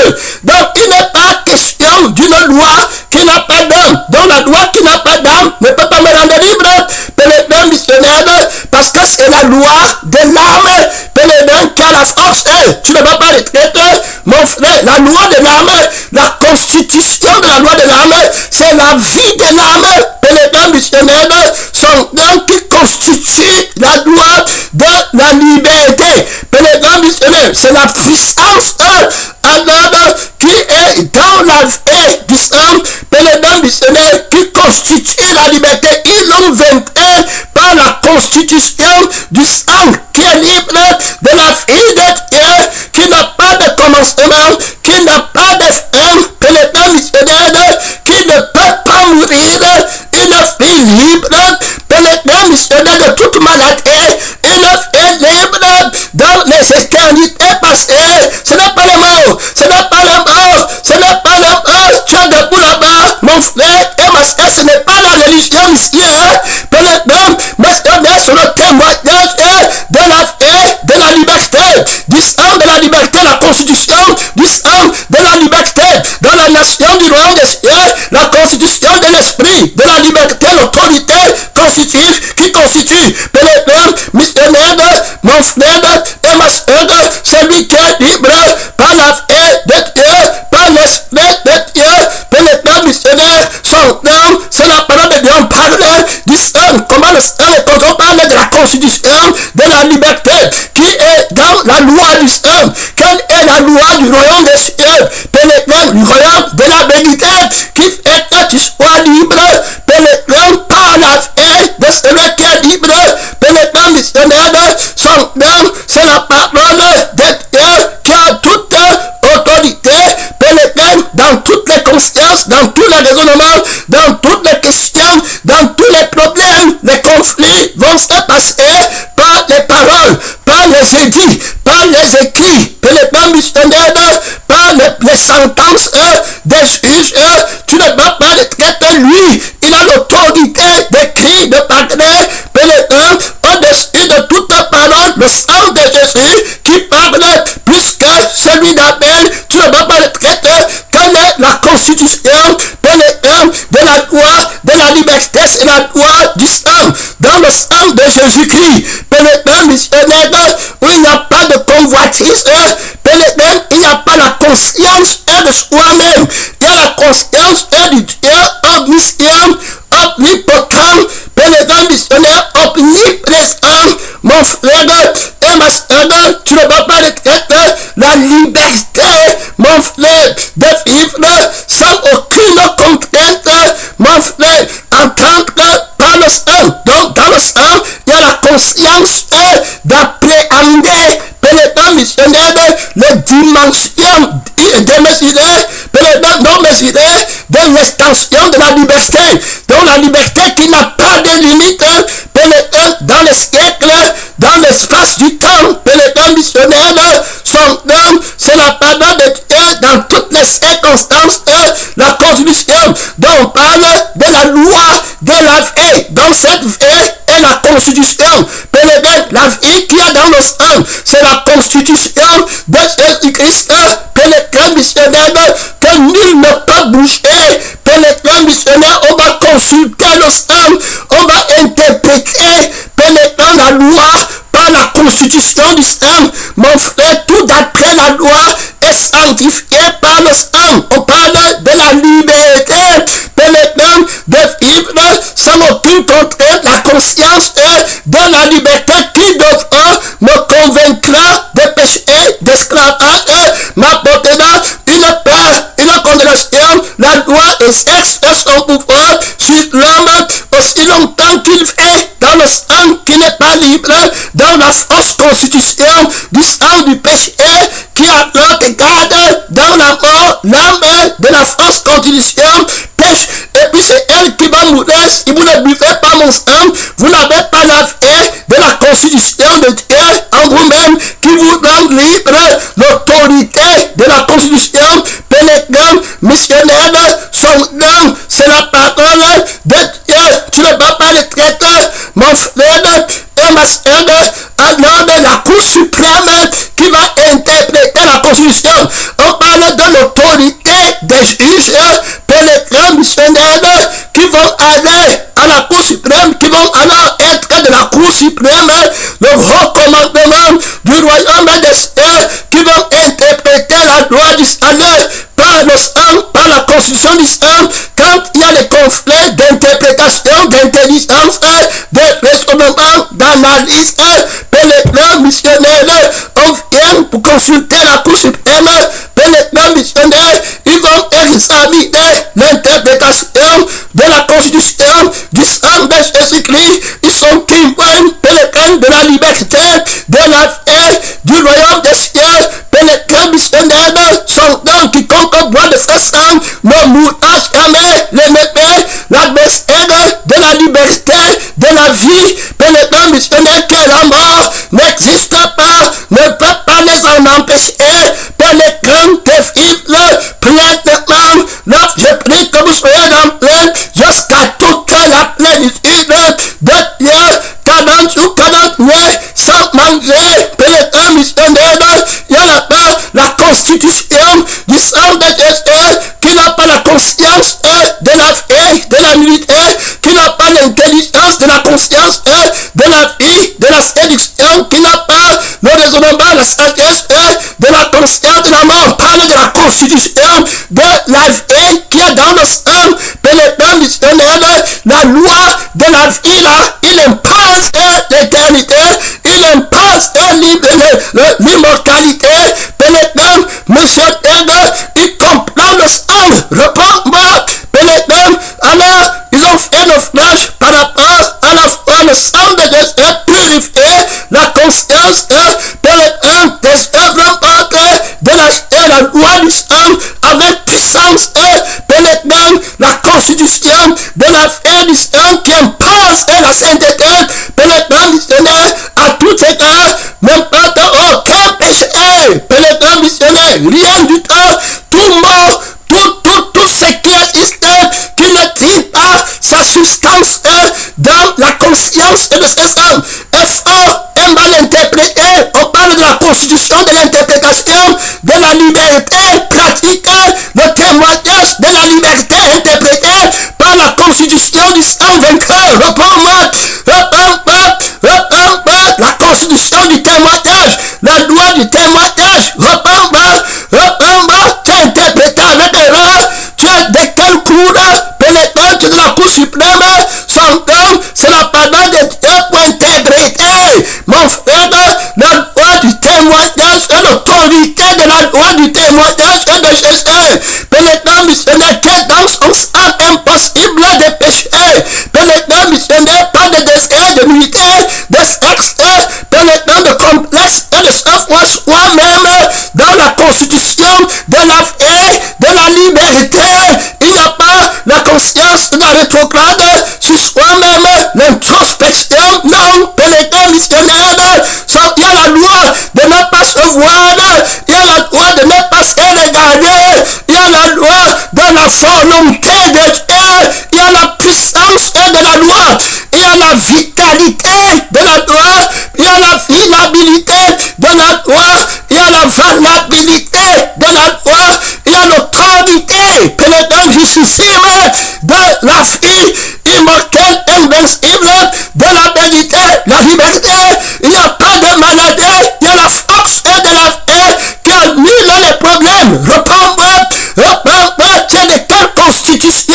S1: Donc il n'est pas question d'une loi qui n'a pas d'âme. Donc la loi qui n'a pas d'âme ne peut pas me rendre libre, pénétrant missionnaire, parce que c'est la loi de l'âme, pénétrant qui a la force. Tu ne vas pas le traiter, mon frère. La loi de l'âme, la constitution de la loi de l'âme, c'est la vie de l'âme, pénétrant missionnaire, son nom qui constitue la loi de la liberté, pénétrant missionnaire. C'est la puissance alors qui est dans la vie du sang, pénétrant missionnaire, qui constitue la liberté. Ils l'ont vaincu par la constitution du sang qui est libre de la vie de Dieu, qui n'a pas de commencement, qui n'a pas de fin, pénétrant missionnaire, qui ne peut pas mourir, une vie libre, pénétrant missionnaire de toute maladie, une vie libre dans les éternités passées. Ce n'est pas la mort, ce n'est pas la mort, ce n'est pas la mort. Tu es debout là-bas, mon frère et ma soeur, ce n'est pas la religion ici, pénétrant missionnaire sur le témoignage de la vie, de la liberté, du sang de la liberté, la constitution du sang de la liberté, dans la nation du royaume des cieux, la constitution de l'esprit, de la liberté, l'autorité constitutive, qui constitue, pénétrant missionnaire, mon frère et ma soeur, celui qui est libre par la vie de Dieu, par l'esprit de Dieu, pénétrant missionnaire, son nom, c'est la parole de Dieu. On parle du sang, comment le sang, quand on parle de la constitution de la liberté, qui est dans la loi du sang. Quelle est la loi du royaume des cieux, pénétrant du royaume de la vérité, qui fait que tu sois libre, pénétrant par la vie de celui qui est libre, pénétrant missionnaire, son nom, c'est la parole de Dieu qui a toute autorité, pénétrant dans toutes les consciences, dans tous les raisonnements, dans toutes les questions, dans tous les problèmes. Les conflits vont se passer par les paroles, par les édits, par les écrits, pénétrant missionnaire, par les sentences des juges. Tu ne vas pas le traiter, lui, de la loi de la liberté, c'est la loi du sang. Dans le sang de Jésus-Christ, Père éternel missionnaire, où il n'y a pas de convoitise, Père éternel, il n'y a pas la conscience de soi-même. Il y a la conscience du Dieu omniscient, omnipotent, Père éternel missionnaire, omniprésent. Mon frère et ma soeur, tu ne vas pas le traiter la liberté, mon frère, de vivre sans aucune contrainte, mon frère, en tant que par le sang. Donc, dans le sang, il y a la conscience d'appréhender, Père éternel missionnaire, les dimensions démesurées, Père éternel non mesurées, de l'extension de la liberté. Donc, la liberté qui n'a pas de limite, Père éternel, dans les siècles, dans l'espace du temps, Père éternel missionnaire, son nom, c'est la parole de Dieu dans toutes les circonstances, la constitution dont on parle de la loi de la vie. Donc cette vie est la constitution. Père éternel, la vie qui est dans le sang, c'est la constitution de Jésus-Christ. Père éternel missionnaire, que nul ne peut bouger. Père éternel missionnaire, on va consulter le sang, on va interpréter, Père éternel, la loi par la constitution du sang. Mon frère, tout d'après la loi est sanctifié par le sang. On parle de la liberté, Père éternel, de vivre sans aucune contrainte, la conscience de la liberté qui devant me convaincra de péché, d'esclavage, m'apportera une peur, une condamnation. La loi exerce son pouvoir sur l'homme aussi longtemps qu'il est dans le sang qui n'est pas libre, dans la fausse constitution du sang du péché qui alors garde dans la mort l'âme de la fausse constitution pêche. Et puis c'est elle qui va mourir. Si vous ne buvez pas mon sang, vous n'avez pas la vie de la constitution de Dieu en vous-même qui vous rend libre. L'autorité de la constitution, Père éternel missionnaire, son nom, c'est la parole de Dieu. Tu ne vas pas le traiter, mon frère et ma soeur, alors de la Cour suprême qui va interpréter la constitution. On parle de l'autorité des juges, Père éternel missionnaire, qui vont aller à la Cour suprême, qui vont alors être de la Cour suprême, le haut commandement du royaume des cieux, qui vont interpréter la loi du salut par le sang, par la constitution du sang. Quand il y a des conflits d'interprétation, d'intelligence, de raisonnement, d'analyse, Père éternel missionnaire, on vient pour consulter la Cour suprême. Père éternel missionnaire, ils vont examiner l'interprétation de la constitution du sang de Jésus-Christ. Ils sont témoins, Père éternel, de la liberté, de la vie, du royaume des cieux. Père éternel missionnaire, son nom quiconque boit de ce sang ne mourra jamais. L'ennemi, l'adversaire de la liberté, de la vie, Père éternel missionnaire, que la mort n'existe pas, ne peut pas les en empêcher. Père éternel, de vivre pleinement. Là, je prie que vous soyez en plein jusqu'à toute la plénitude de Dieu. 40 jours, 40 nuits, sans manger. Père éternel missionnaire, il n'y a pas la constitution du sang de Jésus, qui n'a pas la conscience de la vie, de la nudité, qui n'a pas l'intelligence de la conscience de la vie, de la séduction, qui n'a pas le raisonnement, la sagesse de la conscience de la mort. On parle de la constitution de la vie qui est dans le sang. Père éternel missionnaire, la loi de la vie là, il impose l'éternité, il impose l'immortalité. Père éternel missionnaire, il comprend le sang, repos-moi. Père éternel, alors ils ont fait naufrage par rapport à la foi. Le sang de Jésus purifié la conscience, Père éternel, des œuvres mortes de la chair. La loi du sang avec puissance, Père éternel, la constitution de la fin du sang qui impose la sainteté. Père éternel missionnaire, à tout égard, n'importe aucun péché. Père éternel missionnaire, rien du tout, tout mort, tout ce qui existe, qui ne tire pas sa substance dans la conscience de ce sang, est faux et mal interprété. On parle de la constitution de l'interprétation de la liberté pratique, le témoignage de la liberté interprétée par sang vainqueur. Repends-moi, repends-moi, repends-moi. La constitution du témoignage, la loi du témoignage. Repends-moi, repends-moi. Tu as interprété avec erreur, tu es de quelle cour? Pénétrant, tu es de la cour suprême. Son nom, c'est la parole de Dieu pour intégrité. Mon frère, la loi du témoignage est l'autorité de la loi du témoignage de Jésus. Pénétrant missionnaire qui est dans son sang impossible de pécher. Pénétrant missionnaire pas de désir, de militaire, de sexe, pénétrant de complexe et de savoir soi-même dans la constitution de la paix, de la liberté. Il n'y a pas la conscience de la rétrograde sur soi-même, l'introspection, non, pénétrant missionnaire. Il y a la loi de ne pas se voir, il y a la loi de ne pas se regarder, il y a la loi de la volonté de Dieu, il y a la puissance de la loi, il y a la vitalité de la loi, il y a la fiabilité de la loi, il y a la valabilité de la loi, il y a l'autorité pénétrante justissime de la vie immortelle, invincible, de la vérité, la liberté. Il n'y a pas de maladie, il y a la force de la paix qui annule les problèmes. Repends-moi, repends-moi, tu es de quelle constitution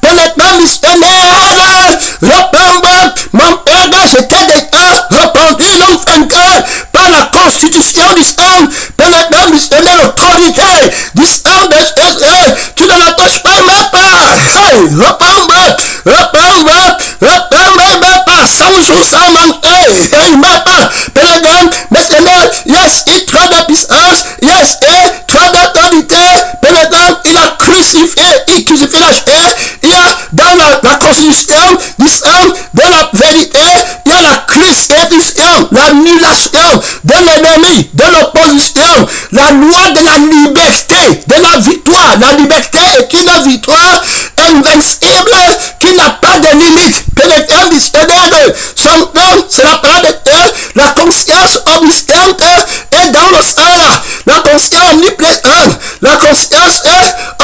S1: pénétrant missionnaire? Repends-moi, mon père, j'étais déjà rependu l'homme vainqueur par la constitution du sang pénétrant missionnaire, l'autorité du sang de Jésus. Tu ne la touches pas, mais pas. Hey, repends-moi, repends-moi, repends-moi, mais pas. 100 jours sans manquer. Hey, mais pas. Pénétrant missionnaire, yes, il trouve de puissance, yes, et trouve d'autorité. Pénétrant, il a crucifié, il crucifie la chair. Il y a dans la constitution du sang de la vérité, il y a la crucifixion, l'annulation de l'ennemi, de l'opposition, la loi de la liberté, de la victoire. La liberté est une victoire invincible qui n'a pas de limite. Pénétrant missionnaire, son nom, c'est la parole de Dieu. La conscience omnisciente est dans le sang. La conscience omniprésente, la conscience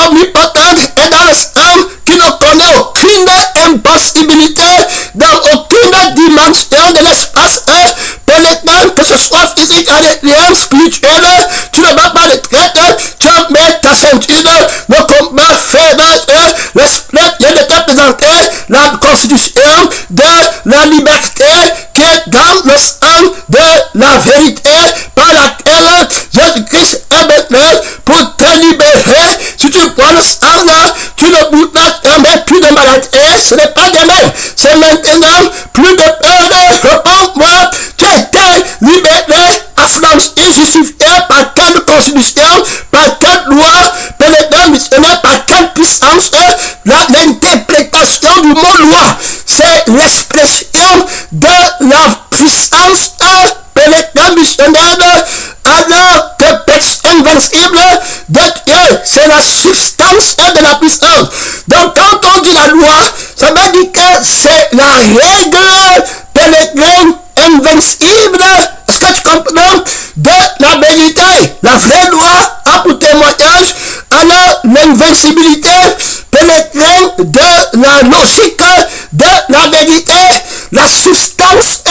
S1: omnipotente est dans le sang, qui ne connaît aucune impossibilité dans aucune dimension de l'espace. Pénétrant, que ce soit physique, aérien, spirituel, tu ne vas pas de traite, tu mets ta ceinture, le combat faible, l'esprit vient de te présenter la constitution de la liberté qui est dans le sang de la vérité par laquelle Jésus-Christ est maintenant pour te libérer. Si tu bois le sang là, tu ne voudras jamais plus de maladie. Ce n'est pas demain, c'est maintenant. Plus de peine, repends-moi. Tu as été libéré, affranchi, justifié par quelle constitution, par quelle loi, pénétrant missionnaire, par quelle puissance. L'interprétation du mot loi, c'est l'expression de la puissance pénétrant missionnaire, alors que texte invincible de Dieu, c'est la substance de la puissance. Donc quand on dit la loi, ça veut dire que c'est la règle pénétrante invincible. Est-ce que tu comprends? De la vérité, la vraie loi a pour témoignage alors l'invincibilité pénétrante de la logique de la vérité, la substance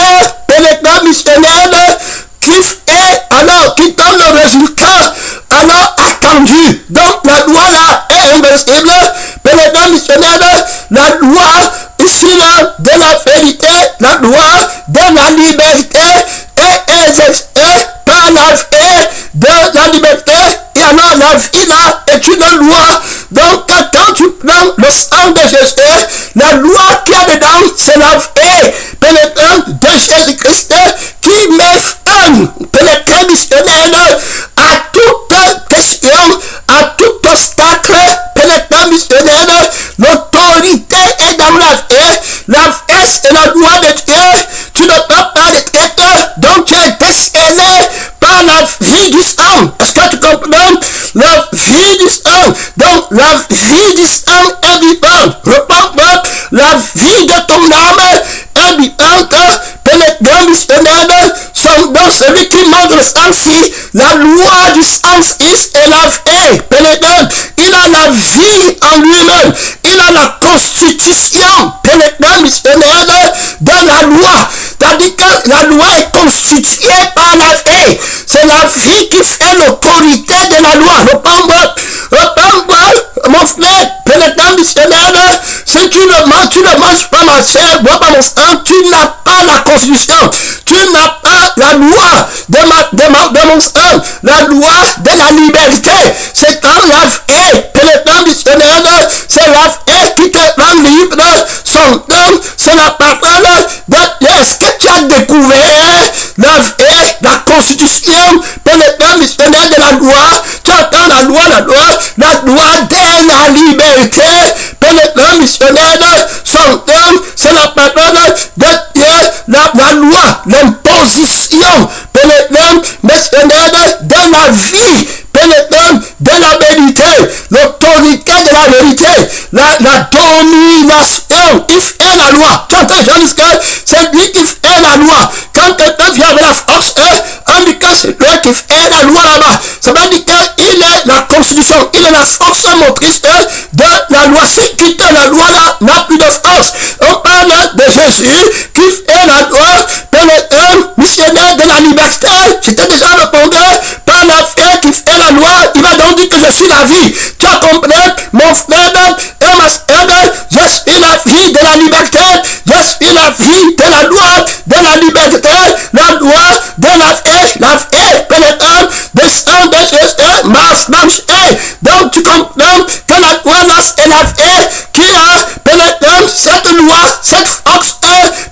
S1: pénétrante missionnaire qui donne le résultat alors attendu. Donc la loi là est invincible, pénétrant missionnaire, la loi ici là de la vérité, la loi de la liberté est exercée par la vie de la liberté. Et alors la vie là est une loi. Donc quand tu prends le sang de Jésus, la loi qui est dedans, c'est la vie pénétrante de Jésus-Christ qui met fin, pénétrant missionnaire, à toute question, à tout obstacle, pénétrant missionnaire. L'autorité est dans la vie. La vie c'est la loi de Dieu. Tu ne peux pas de traite, donc tu es décerné par la vie du sang. Est-ce que tu comprends? La vie du sang. Donc la vie du sang est vivante. Repends-moi, la vie de ton âme est vivante. Pénétrant missionnaire, son nom, celui qui mange le sang-ci, la loi du sang-ci est la vie pénétrante. Il a la vie en lui-même. Il a la constitution, pénétrant missionnaire, dans la loi. C'est-à-dire que la loi est constituée par la vie. C'est la vie qui fait l'autorité de la loi. Reprends-moi, mon frère, pénétrant missionnaire, si tu ne manges pas ma chair, bois pas mon sang, tu n'as pas la constitution. Tu n'as pas la loi de mon sang, la loi de la liberté. C'est quand la vie, pénétrant missionnaire, c'est la vie qui te rend libre. Son nom, c'est la parole de Dieu. Est-ce que tu as découvert la constitution pénétrant missionnaire de la loi? Tu entends la loi de la liberté pénétrant missionnaire. Son nom, c'est la parole de Dieu. La loi, l'imposition pénétrant missionnaire de la vie pénétrant de la vérité, l'autorité de la vérité, la domination. Il fait la loi. Quand Jean dit que c'est lui qui fait la loi. Quand quelqu'un vient avec la force, on dit que c'est lui qui fait la loi là-bas. Ça veut dire qu'il est la constitution, il est la force motrice de la loi. Si quitter la loi là, n'a plus de force. On parle de Jésus qui fait la loi, pénétrant missionnaire de la liberté. J'étais déjà répondu par la foi qui fait la loi. Il va donc dire que je suis la vie. Tu as compris, mon frère et ma soeur, je suis la vie de la liberté. Je suis la vie de la loi de la liberté. La loi de la vie pénétrante de sang de Jésus m'a franchi. Donc tu comprends que la loi là, c'est la vie qui a pénétré cette loi, cette force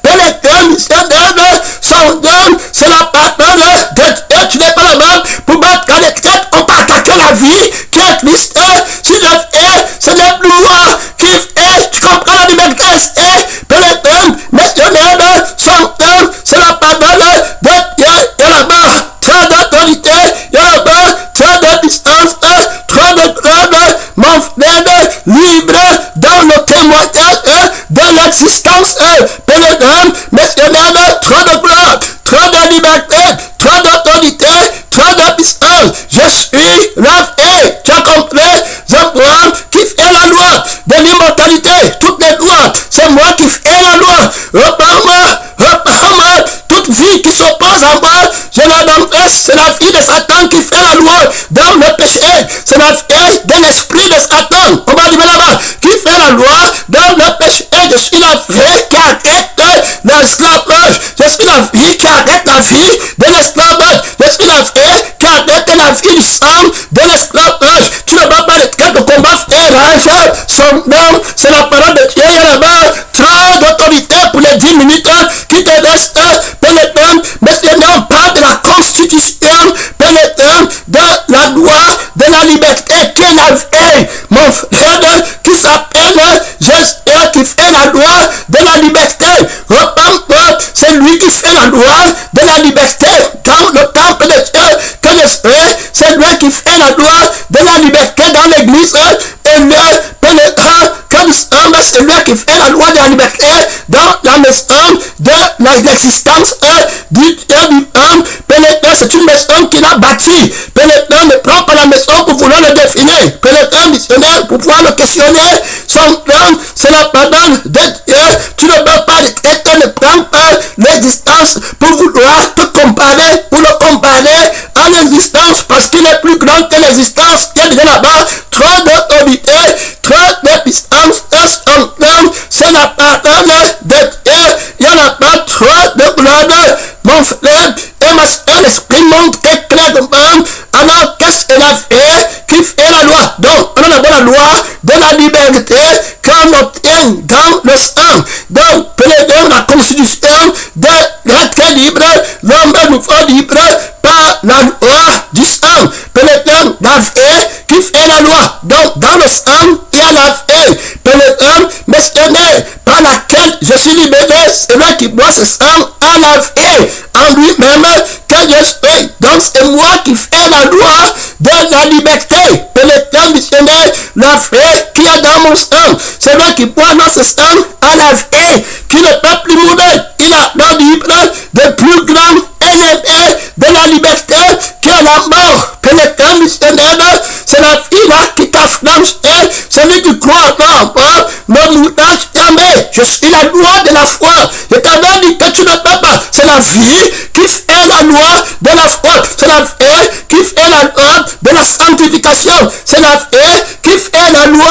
S1: pénétrante missionnaire. Son nom, c'est la parole de Dieu. Tu n'es pas là-bas pour battre les têtes. On peut attaquer la vie qui est Christ. Si la vie, c'est la loi qui fait, tu comprends la liberté, pénétrante missionnaire. Son nom, c'est la parole de Dieu. Il y a là-bas trop d'autorité, il y a là-bas trop de puissance, trop de gloire. Mon frère, libre dans le témoignage de l'existence pénétrante missionnaire, trop de gloire, trop de liberté, trop d'autorité, trop de puissance. Je suis la vie. Tu as compris? C'est moi qui fais la loi de l'immortalité. Toutes les lois, c'est moi qui fais la loi. Reprends-moi. Toute vie qui s'oppose à moi, je la donnerai. C'est la vie de Satan qui fait la loi dans le péché. C'est la vie de l'esprit de Satan. On va dire là-bas, qui fait la loi dans le péché. Je suis la vie qui arrête l'esclavage. Je suis la vie qui arrête la vie de l'esclavage. Je suis la vie qui arrête la vie du sang de l'esclavage. Tu ne vas pas les traits de combat frère. Son nom, c'est la parole de Dieu. Il y a là-bas trop d'autorité pour les 10 minutes qui te restent pénétrant. Maintenant, on parle de la constitution pénétrant de la loi de la liberté qui est la vie. Mon frère qui s'appelle Jésus qui fait la loi de la liberté. Reprends-moi, c'est lui qui fait la loi de la liberté dans le temple de Dieu que je serai. C'est lui qui fait la loi de la liberté dans l'église. Et le pénétrant que nous sommes, c'est lui qui fait la loi de la liberté dans la maison de l'existence du Dieu vivant. Pénétrant, c'est une maison qu'il a bâtie. Pénétrant ne prend pas la maison pour vouloir le définir. Pénétrant missionnaire pour pouvoir le questionner. Son nom, c'est la parole de Dieu. Tu ne peux pas le traiter, ne prends pas l'existence pour vouloir te comparer, pour le comparer à l'existence, parce qu'il est plus grand que l'existence. Il y a déjà là-bas trop d'autorité, trop de puissance. Son nom, c'est la parole de Dieu. Il y a là-bas trop de gloire. Mon frère et ma soeur, l'esprit montre très clairement. Alors, qu'est-ce que la fait qui fait la loi? Donc, on a d'abord la loi de la liberté qu'on obtient dans le sang. Donc, pénétrant la constitution de l'être libre, l'homme est nouveau libre par la loi du sang. Pénétrant la vie qui fait la loi. Donc, dans le sang, il y a la vie. Pénétrant missionnaire par laquelle je suis libéré, celui qui boit ce sang a la vie en lui-même que je suis. Donc, c'est moi qui fais la loi de la liberté. Pénétrant missionnaire, la vie qui est dans mon sang. Celui qui boit dans ce sang a la vie, qui ne peut plus mourir. Il a le libre de plus grand ennemi de la liberté qui est la mort. Pénétrant missionnaire, c'est la vie là qui t'a franchi. Celui qui croit en moi, je suis la loi de la foi. L'Éternel dit que tu ne peux pas. C'est la vie qui fait la loi de la foi. C'est la vie qui fait la loi de la sanctification. C'est la vie qui fait la loi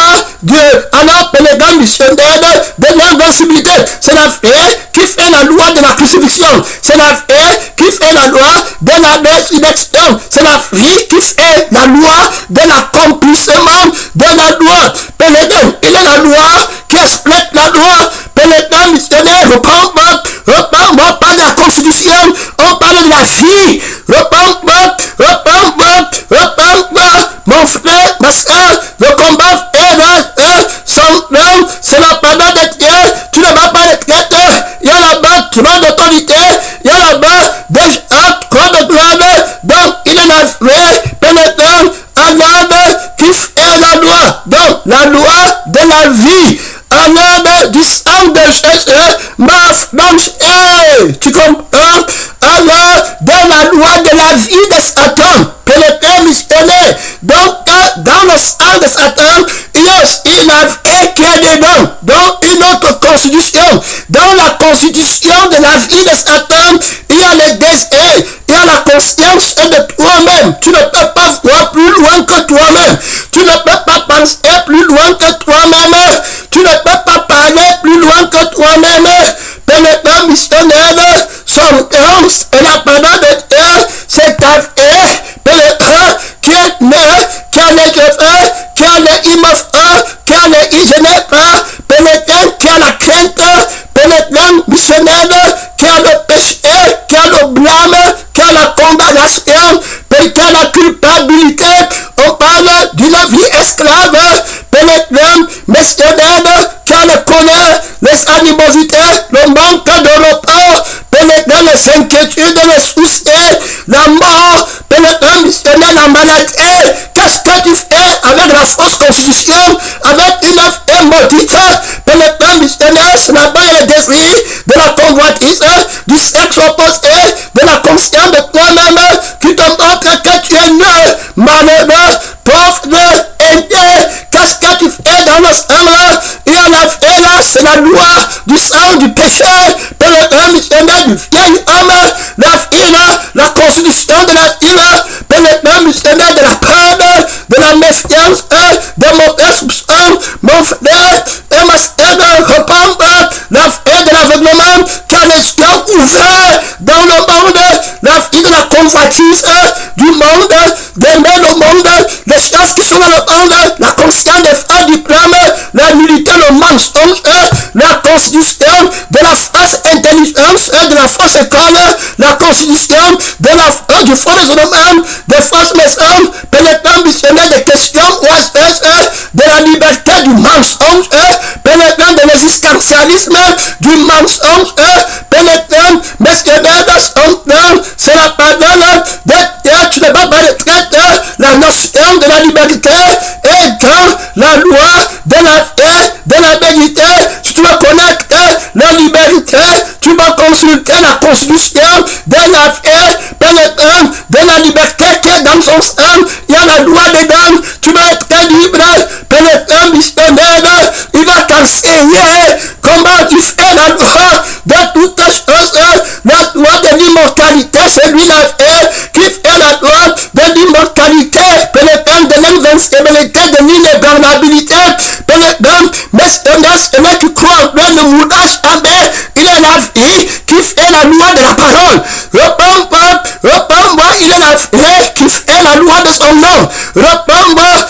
S1: alors pénétrant missionnaire de l'invincibilité. C'est la vie qui fait la loi de la crucifixion. C'est la vie qui fait la loi de la résurrection. C'est la vie qui fait la loi de l'accomplissement de la loi. Pénétrant, il est la loi qui explique la loi. Pénétrant missionnaire, reprends, on parle de la constitution, on parle de la vie. Reprends, mon frère, ma soeur, le combat est son nom, c'est la parole de Dieu. Tu ne vas pas le traiter. Il y a là-bas trop d'autorité, il y a là-bas des actes trop de gloire. Donc, il est la vraie pénétrant à l'ordre qui fait la loi. Donc, la loi de la vie. À l'ordre du sang de Jésus m'a affranchi. Tu comprends? Alors, dans la loi de la vie de Satan, pénétrant missionnaire. Donc, dans le sang de Satan, il y a aussi la vie qui est dedans. Donc, une autre constitution. Dans la constitution de la vie de Satan, il y a les désirs, il y a la conscience de toi-même. Tu ne peux pas voir plus loin que toi-même. Tu ne peux pas penser plus loin que toi-même. Tu ne peux pas parler plus loin que toi-même. Pénétrant missionnaire, son cause et la parole de Dieu, c'est ta vie. Pénétrant qui est né, qui a les cheveux, qui a les immenses, qui a les hygiènes, pénétrant qui a la crainte, pénétrant missionnaire, qui a le péché, qui a le blâme, qui a la condamnation, qui a la culpabilité. On parle d'une vie esclave, pénétrant missionnaire, qui a le colère, les animosités, le manque de repos, pénétrant les inquiétudes, les soucis, la mort, pénétrant missionnaire, la maladie. Qu'est-ce que tu fais avec la fausse constitution, avec une vie maudite? Pénétrant missionnaire, c'est là-bas les désirs de la convoitise, du sexe opposé, de la conscience de toi-même, qui te montre que tu es né, malheureux, pauvre, aidé. Qu'est-ce que tu fais dans le sang? Il y a la vie là, c'est la loi du sang du péché. Pénétrant missionnaire du vieil homme, la vie là, la constitution de la vie là, pénétrant missionnaire de la peur, de la méfiance, de mauvais soupçons, mon frère et ma soeur, reprendre la vie de l'aveuglement, qui a les yeux ouverts dans le monde, la vie de la convoitise du monde, d'aimer le monde, les choses qui sont dans le monde, la conscience des faux diplômes, la nullité, le mensonge, la constitution de la fausse intelligence, de la fausse école, la constitution de la du faux raisonnement, des fausses maisons, pénétrant missionnaire des questions oiseuses, de la liberté du mensonge, pénétrant de l'existentialisme, du mensonge, pénétrant missionnaire de son nom, c'est la parole de Dieu. Tu ne vas pas le traiter, la notion de la liberté est dans la loi de la vie, de la vérité. Si tu veux connaître la liberté, tu vas consulter la constitution de la vie, pénétrant de la liberté qui est dans son sang. Il y a la loi dedans, tu vas être libre, pénétrant missionnaire, il va t'enseigner comment tu fais la loi de toutes choses, la loi de l'immortalité, c'est lui la vie qui fait la loi de l'immortalité, pénétrant de l'invincibilité, de l'inébranlabilité, pénétrant missionnaire, celui qui croit en plein ne mourra jamais. Il est la vie qui fait la loi de la parole. Reprends-moi, il est la vie qui fait la loi de son nom. Reprends-moi,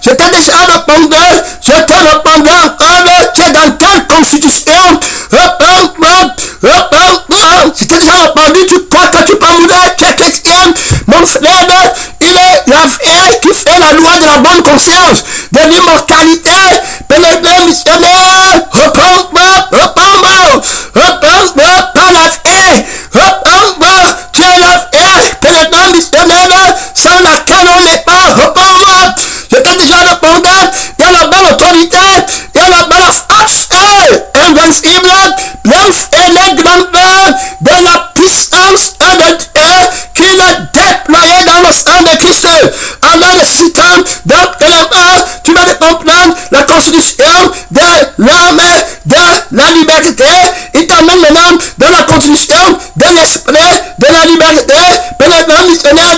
S1: je t'ai déjà répondu, je te répondrai encore, tu es dans quelle constitution? Reprends-moi, je t'ai déjà répondu, tu crois que tu peux mourir, tu es chrétien, mon frère, il est la vie qui fait la loi de la bonne conscience, de l'immortalité, pénétrant missionnaire, reprends-moi, par la vie, reprends-moi, tu es la vie, pénétrant missionnaire, sans laquelle on n'est pas, reprends-moi, je t'ai déjà répondu, il y a la bonne autorité, il y a la bonne force, invincible, l'enfer grandeur de la puissance de Dieu qu'il a déployé dans le sang de Christ. Alors le Satan, donc tu vas comprendre la constitution de l'homme la liberté. Il t'amène maintenant dans la condition de l'esprit de la liberté. Pénétrant missionnaire,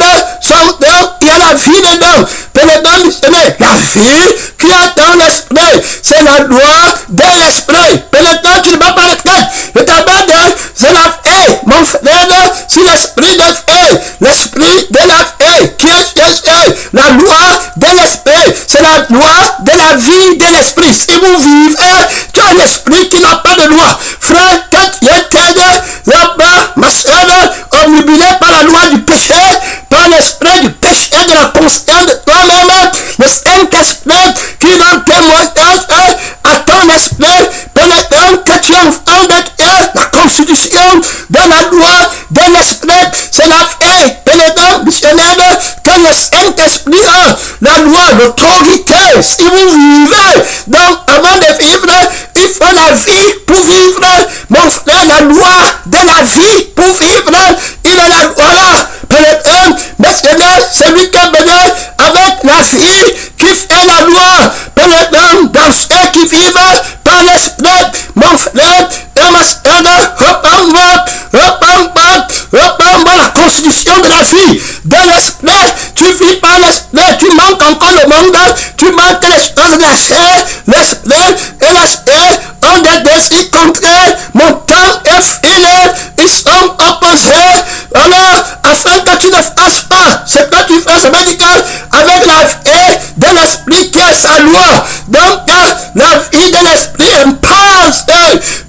S1: il y a la vie dedans. Pénétrant missionnaire, la vie qui est dans l'esprit, c'est la loi de l'esprit. Pénétrant qui ne va pas la tête. Le tabac, c'est la vie. Mon frère, c'est l'esprit de vie. L'esprit de la vie qui est Jésus. La loi de l'esprit, c'est la loi de la vie de l'esprit. Si vous vivez dans un esprit qui n'a pas de loi, frère, quand il y a là-bas, ma soeur, omnibulé par la loi du péché, par l'esprit du péché, de la conscience de toi-même, le Saint-Esprit qui donne témoignage à ton esprit, pénétrant que tu es enfant de Dieu, la constitution de la loi de l'esprit, c'est la vie, pénétrant missionnaire, que le Saint-Esprit a, la loi, l'autorité. Si vous vivez, donc avant de vivre, il faut la vie pour vivre. Mon frère, la loi de la vie pour vivre, il est la loi là. Pénétrant, missionnaire, celui qui est venu avec la vie qui fait la loi. Pénétrant dans ceux qui vivent par l'esprit, mon frère, et ma soeur, reprends-moi la constitution de la vie, de l'esprit. Tu vis par l'esprit, tu manques encore le monde, tu manques les choses de la chair, l'esprit et l'esprit ont des désirs contraires. Mon temps est filé, ils sont opposés. Alors, afin que tu ne fasses pas ce que tu fais, je me dis avec la vie de l'esprit qui est sa loi. Donc, la vie de l'esprit impose,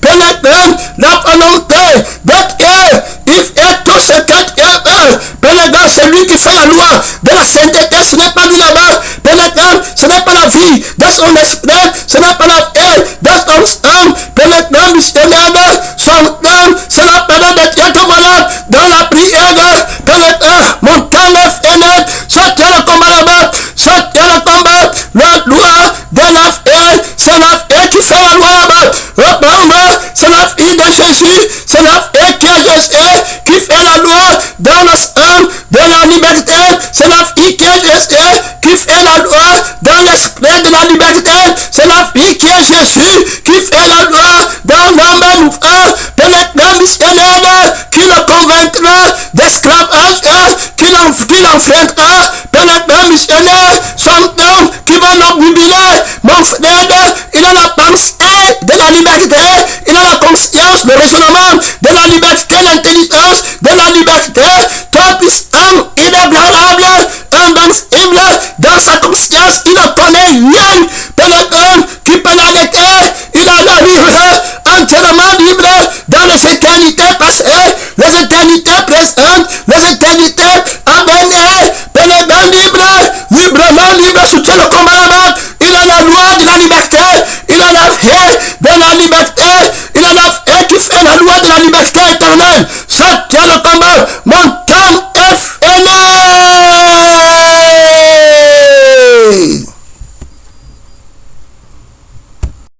S1: pénétrant la volonté de Dieu. Il fait tout ce que Dieu veut. Pénétrant celui qui fait la loi de la sainteté, ce n'est pas lui là-bas. Pénétrant, ce n'est pas la vie de son esprit, ce n'est pas la vie de son âme. Pénétrant missionnaire, son âme, c'est la parole de Dieu que voilà dans la prière. Pénétrant, mon temps est fini, sortez le combat là-bas, sortez le combat. La loi de la vie, c'est la vie qui fait la loi là-bas. Reprends-moi, c'est la vie de Jésus, c'est la vie qui est Jésus, qui fait la loi dans nos âmes de la liberté. C'est la vie qui est Jésus, qui fait la loi dans l'esprit de la liberté. C'est la vie qui est Jésus, qui fait la loi dans l'homme nouveau. Pénétrant missionnaire, qui le convaincra d'esclavage, qui l'enfreindra. Pénétrant missionnaire, son âme qui va l'obnubiler. Mon frère, il a la pensée de la liberté, il a la conscience, le raisonnement de la liberté, l'intelligence de la liberté. Toi puissant, inébranlable, invincible, dans sa conscience, il ne connaît rien. Pénétrant, qui peut l'arrêter, il a la libre, entièrement libre, dans les éternités passées, les éternités présentes, les éternités à venir. Pénétrant libre, librement libre, soutient le combat là-bas. Il a la loi de la liberté, il a la vie de la liberté, il a la vie qui fait la loi de la liberté éternelle. Ça tient le combat, mon